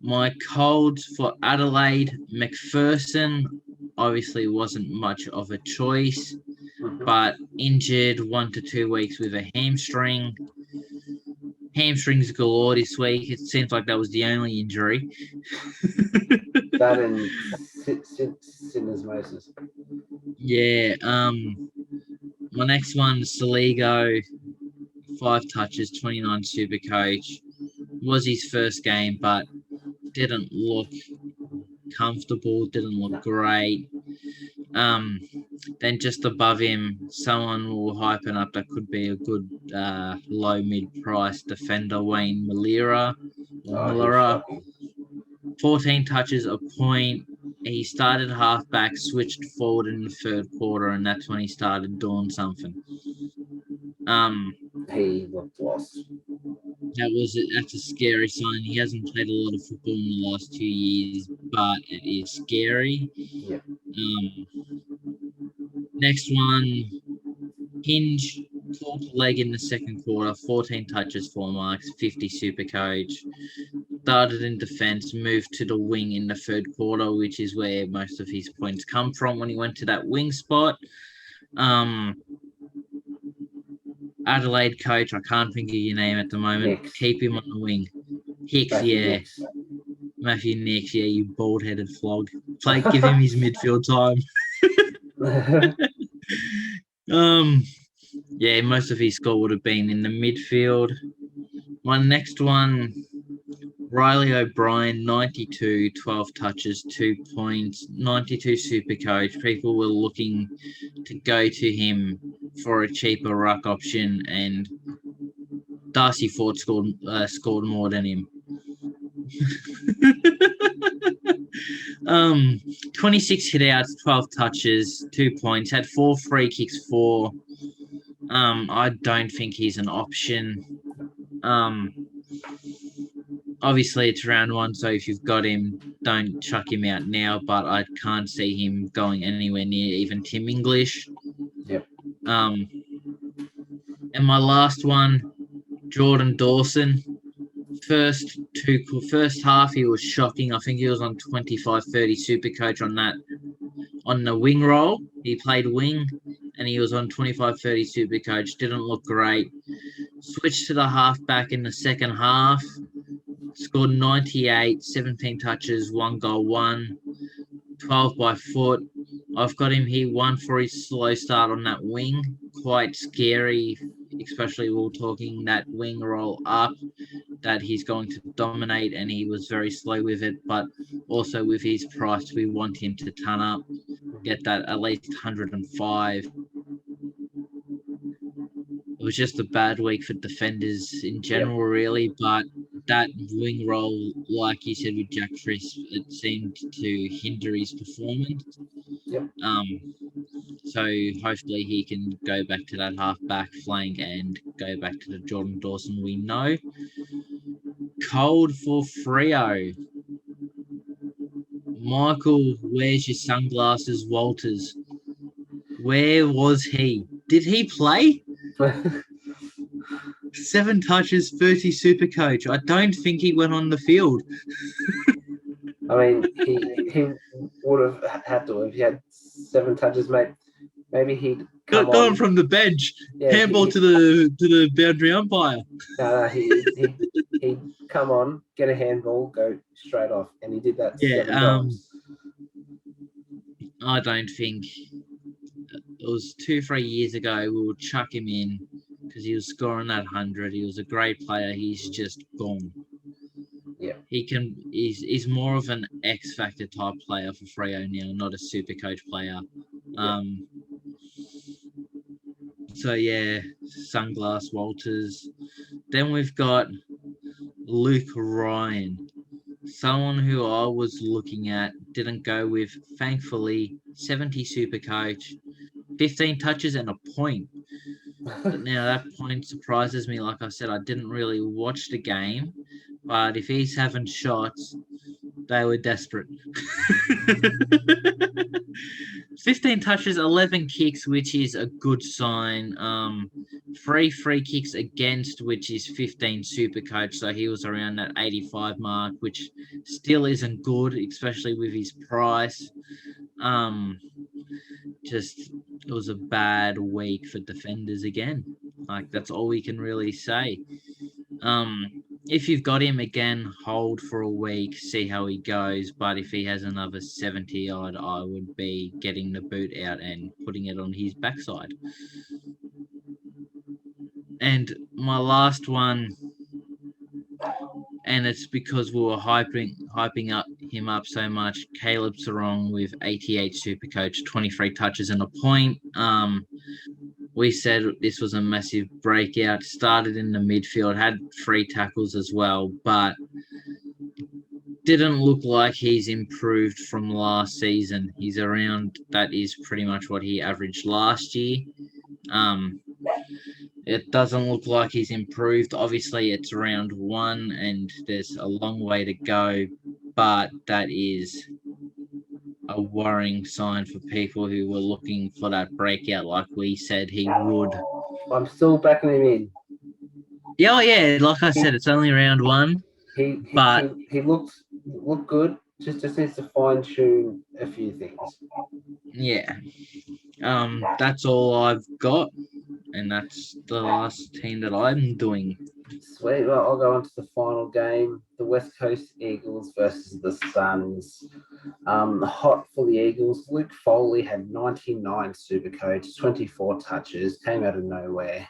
My colds for Adelaide, McPherson obviously wasn't much of a choice, but injured 1 to 2 weeks with a hamstring. Hamstrings galore this week. It seems like that was the only injury. That and syndesmosis. Yeah. My next one, Saligo, 5 touches, 29 Supercoach. Was his first game, but didn't look comfortable, didn't look great. Then just above him, someone will hyping up that could be a good low mid-price defender, Wayne Malira. 14 touches a point. He started halfback, switched forward in the third quarter, and that's when he started doing something. He looked lost. That's a scary sign. He hasn't played a lot of football in the last 2 years, but it is scary. Yeah. Next one, Hinge, caught leg in the second quarter, 14 touches, 4 marks, 50 Supercoach. Started in defence, moved to the wing in the third quarter, which is where most of his points come from when he went to that wing spot. Adelaide coach, I can't think of your name at the moment. Nix. Keep him on the wing. Hicks, Matthew yeah. Nix. Matthew Nix, yeah, you bald-headed flog. Give him his midfield time. Yeah, most of his score would have been in the midfield. My next one, Riley O'Brien, 92, 12 touches, 2 points, 92 Supercoach. People were looking to go to him for a cheaper ruck option, and Darcy Ford scored more than him. 26 hit-outs, 12 touches, 2 points, had 4 free kicks, 4. I don't think he's an option. Obviously, it's round 1, so if you've got him, don't chuck him out now, but I can't see him going anywhere near even Tim English. Yep. And my last one, Jordan Dawson. First half, he was shocking. I think he was on 25-30 Supercoach on the wing role. He played wing, and he was on 25-30 Supercoach. Didn't look great. Switched to the halfback in the second half. Scored 98, 17 touches, 1 goal, 1. 12 by foot. I've got him here 1 for his slow start on that wing. Quite scary, especially we're talking that wing roll up, that he's going to dominate, and he was very slow with it. But also with his price, we want him to turn up, get that at least 105. It was just a bad week for defenders in general, really. But that wing roll, like you said with Jack Friss, it seemed to hinder his performance. Yep. So hopefully he can go back to that half-back flank and go back to the Jordan Dawson we know. Cold for Freo. Michael, where's your sunglasses, Walters? Where was he? Did he play? 7 touches, 30 super coach. I don't think he went on the field. I mean, he would have had to if he had 7 touches, mate. Maybe he'd come Gone on from the bench, Yeah, handball to the boundary umpire. No, he'd come on, get a handball, go straight off, and he did that 7 times. I don't think it was 2-3 years ago. We would chuck him in because he was scoring that 100. He was a great player. He's just gone. Yeah, he's more of an X Factor type player for Freo now, not a super coach player. So yeah, Sunglass Walters. Then we've got Luke Ryan, someone who I was looking at, didn't go with. Thankfully, 70 super coach, 15 touches and a point. But now that point surprises me. Like I said, I didn't really watch the game, but if he's having shots, they were desperate. 15 touches, 11 kicks, which is a good sign. 3 free kicks against, which is 15 super coach. So he was around that 85 mark, which still isn't good, especially with his price. It was a bad week for defenders again. Like, that's all we can really say. If you've got him, again, hold for a week, see how he goes. But if he has another 70 odd, I would be getting the boot out and putting it on his backside. And my last one, and it's because we were hyping up him up so much, Caleb Sarong with 88 Supercoach, 23 touches and a point. We said this was a massive breakout. Started in the midfield, had 3 tackles as well, but didn't look like he's improved from last season. He's around, that is pretty much what he averaged last year. It doesn't look like he's improved. Obviously, it's round 1 and there's a long way to go, but that is a worrying sign for people who were looking for that breakout like we said he would. I'm still backing him in. Yeah, like I said, it's only round 1. He looked good. Just needs to fine tune a few things. Yeah. That's all I've got, and that's the last team that I'm doing. Sweet. Well, I'll go on to the final game. The West Coast Eagles versus the Suns. Hot for the Eagles. Luke Foley had 99 Supercoach, 24 touches, came out of nowhere.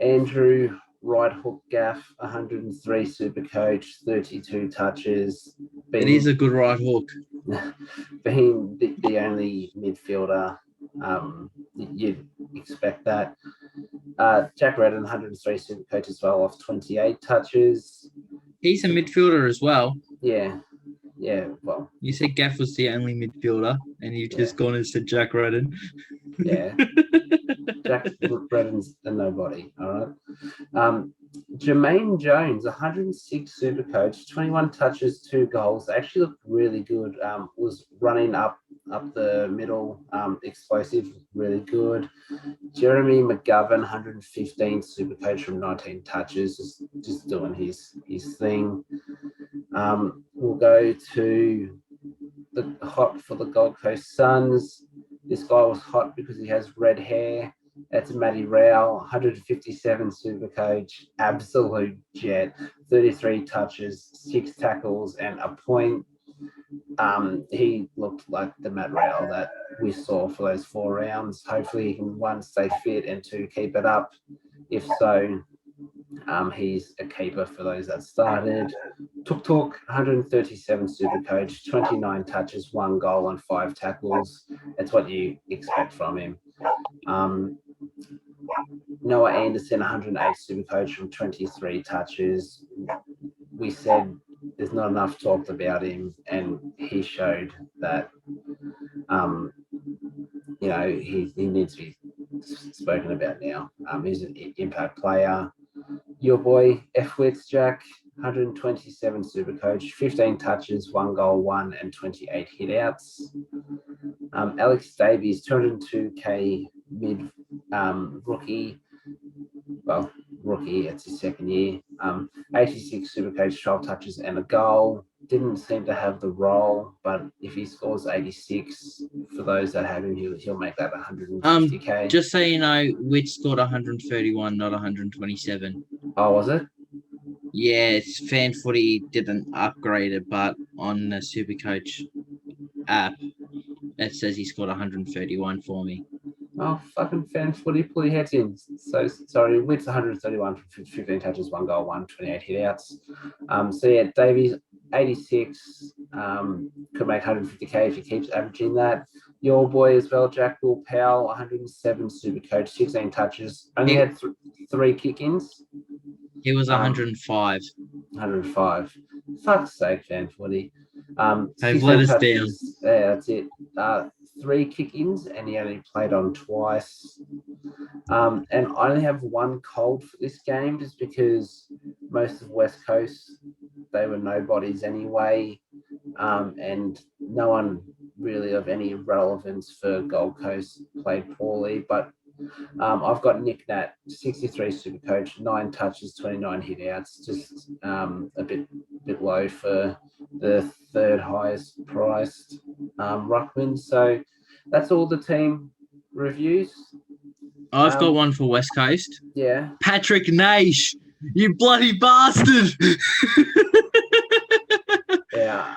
Andrew right hook gaff, 103 Supercoach, 32 touches. It is a good right hook. Being the only midfielder, you'd expect that. Jack Redden, 103 Supercoach as well, off 28 touches. He's a midfielder as well. Yeah, well. You said Gaff was the only midfielder, and you've just gone and said Jack Redden. Yeah. Jack Redden's a nobody, all right? Jermaine Jones, 106 Supercoach, 21 touches, 2 goals. Actually looked really good. Was running up the middle, explosive, really good. Jeremy McGovern, 115 Supercoach from 19 touches, just doing his thing. We'll go to the hot for the Gold Coast Suns. This guy was hot because he has red hair. That's Matty Rowell, 157 Supercoach, absolute jet, 33 touches, 6 tackles, and a point. he looked like the Matt Rail that we saw for those 4 rounds. Hopefully he can, 1, stay fit, and 2, keep it up. If so, he's a keeper for those that started. Tuk, 137 Supercoach, 29 touches, 1 goal and 5 tackles. That's what you expect from him. Noah Anderson, 108 Supercoach from 23 touches. We said there's not enough talked about him, and he showed that he needs to be spoken about now. He's an impact player. Your boy F-Wits, Jack, 127 Supercoach, 15 touches, 1 goal, 1 and 28 hitouts. Alex Davies, 202k mid rookie. Well, rookie, it's his 2nd year. 86 Supercoach, 12 touches and a goal. Didn't seem to have the role, but if he scores 86, for those that have him, he'll make that 150k. Just so you know, Witt scored 131, not 127. Oh, was it? Yeah, Fan Footy didn't upgrade it, but on the Supercoach app, it says he scored 131 for me. Oh, fucking Fan Footy, pull your heads in. So, sorry, Witt's 131 for 15 touches, 1 goal, 1, 28 hitouts. So, yeah, Davies, 86, could make 150k if he keeps averaging that. Your boy as well, Jack Will Powell, 107 Supercoach, 16 touches, only had 3 kick-ins. He was 105. 105. Fuck's sake, Fan Footy. They've let us touches, down. Yeah, that's it. 3 kick-ins, and he only played on twice. And I only have 1 cold for this game, just because most of West Coast, they were nobodies anyway, and no one really of any relevance for Gold Coast played poorly. But I've got Nick Nat, 63 Supercoach, 9 touches, 29 hitouts, just a bit low for the 3rd highest priced ruckman. So that's all the team reviews. I've got one for West Coast. Yeah. Patrick Naish, you bloody bastard! Yeah.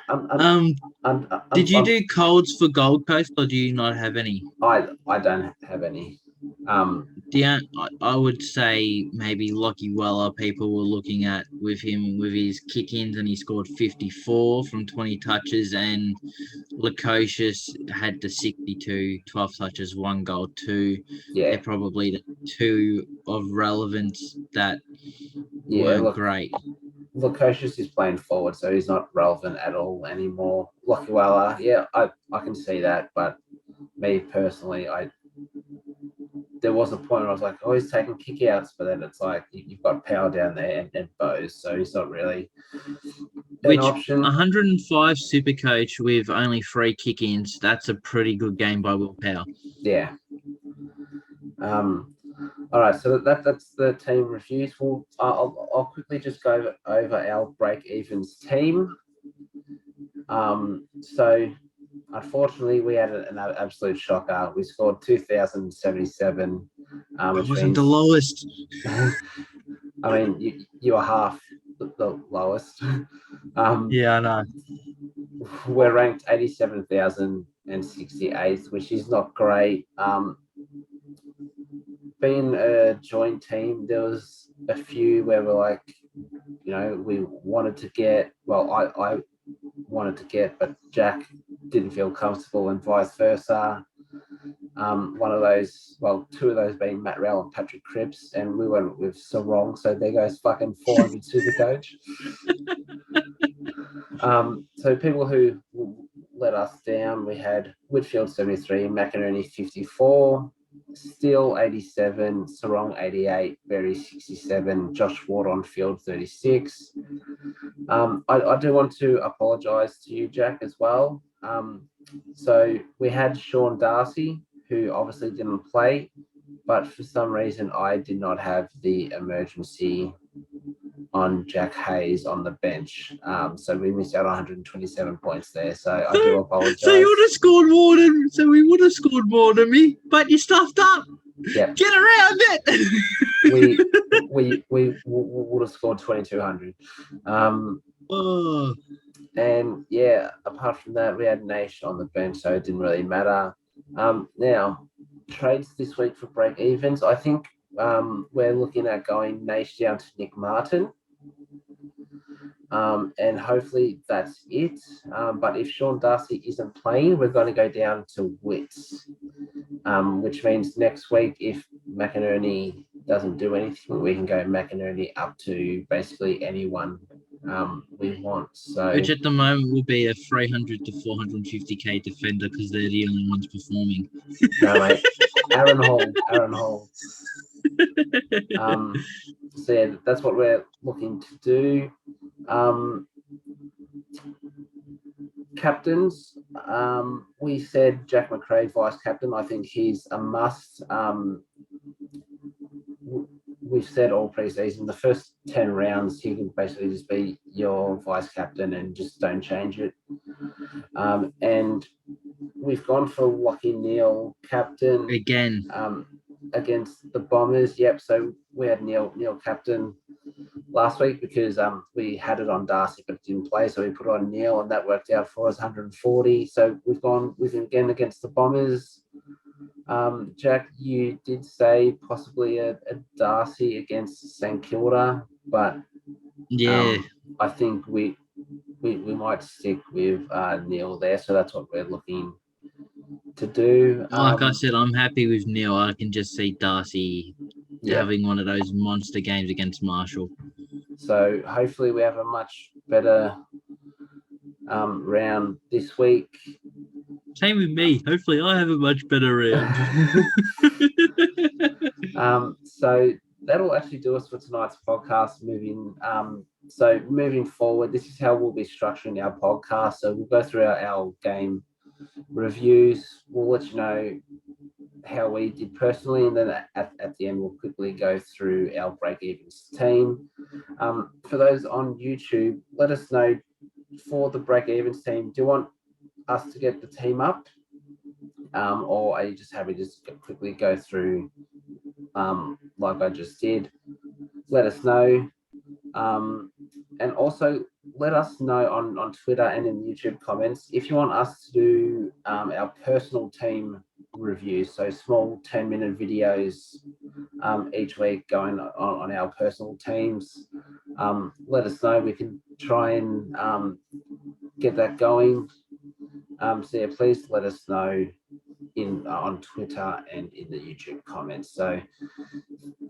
Did you do colds for Gold Coast, or do you not have any? I don't have any. I would say maybe Lockie Weller, people were looking at with him with his kick-ins, and he scored 54 from 20 touches, and Lukosius had the 62, 12 touches, 1 goal, 2. Yeah. They're probably the 2 of relevance that weren't great. Lukosius is playing forward, so he's not relevant at all anymore. Lockie Weller, yeah, I can see that, but me personally, there was a point where I was like, oh, he's taking kickouts, but then it's like you've got Power down there and Bose, so he's not really an option. 105 Supercoach with only 3 kick-ins, that's a pretty good game by Will Power. Yeah. All right, so that's the team reviews. I'll quickly just go over our Breakevens team. So unfortunately, we had an absolute shocker. We scored 2,077. It wasn't the lowest. I mean, you are half the lowest. Yeah, I know. We're ranked 87,068, which is not great. Being a joint team, there was a few where we're like, we wanted to get, well, I wanted to get, but Jack didn't feel comfortable, and vice versa. One of those, well, 2 of those being Matt Rowell and Patrick Cripps, and we went with Sarong, so there goes fucking 400 Supercoach. So people who let us down, we had Whitfield 73, McInerney 54, Steele 87, Sarong 88, Berry 67, Josh Ward on field 36. I do want to apologise to you, Jack, as well. So we had Sean Darcy, who obviously didn't play, but for some reason I did not have the emergency on Jack Hayes on the bench. So we missed out on 127 points there. So I do apologise. So you would have scored more than we would have scored more than me, but you stuffed up. Yeah. Get around it. we would have scored 2,200. And yeah, apart from that, we had Nash on the bench, so it didn't really matter. Now, trades this week for break evens. I think we're looking at going Nash down to Nick Martin. And hopefully that's it. But if Sean Darcy isn't playing, we're going to go down to Wits, which means next week, if McInerney doesn't do anything, we can go McInerney up to basically anyone we want. So, Which at the moment will be a 300 to 450k defender because they're the only ones performing. no, mate, Aaron Hall. So yeah, that's what we're looking to do. Captains, we said Jack McRae vice captain. I think he's a must. We've said all preseason, the first 10 rounds, he can basically just be your vice captain and just don't change it. And we've gone for Lachie Neale captain Again, against the Bombers. Yep, so we had Neale captain last week because we had it on Darcy but it didn't play, so we put on Neale and that worked out for us 140. So we've gone with him again against the Bombers. Jack, you did say possibly a Darcy against St Kilda, but yeah. I think we might stick with Neale there, so that's what we're looking to do. Like I said, I'm happy with Neil. I can just see Darcy having one of those monster games against Marshall. So hopefully we have a much better round this week. Same with me. Hopefully I have a much better round. So that'll actually do us for tonight's podcast. Moving forward, this is how we'll be structuring our podcast. So we'll go through our game reviews. We'll let you know how we did personally, and then at the end we'll quickly go through our break evens team. For those on YouTube, let us know for the break evens team, do you want us to get the team up, or are you just happy to just quickly go through like I just did? Let us know, and also let us know on Twitter and in YouTube comments if you want us to do our personal team reviews, so small 10-minute videos each week going on our personal teams. Let us know. We can try and get that going. So yeah, please let us know on Twitter and in the YouTube comments. So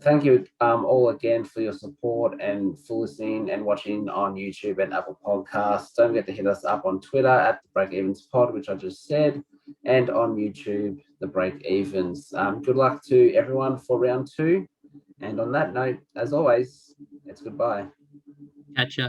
thank you all again for your support and for listening and watching on YouTube and Apple Podcasts. Don't forget to hit us up on Twitter at the Breakevens Pod, which I just said, and on YouTube, the Breakevens. Good luck to everyone for round 2. And on that note, as always, it's goodbye. Catch ya.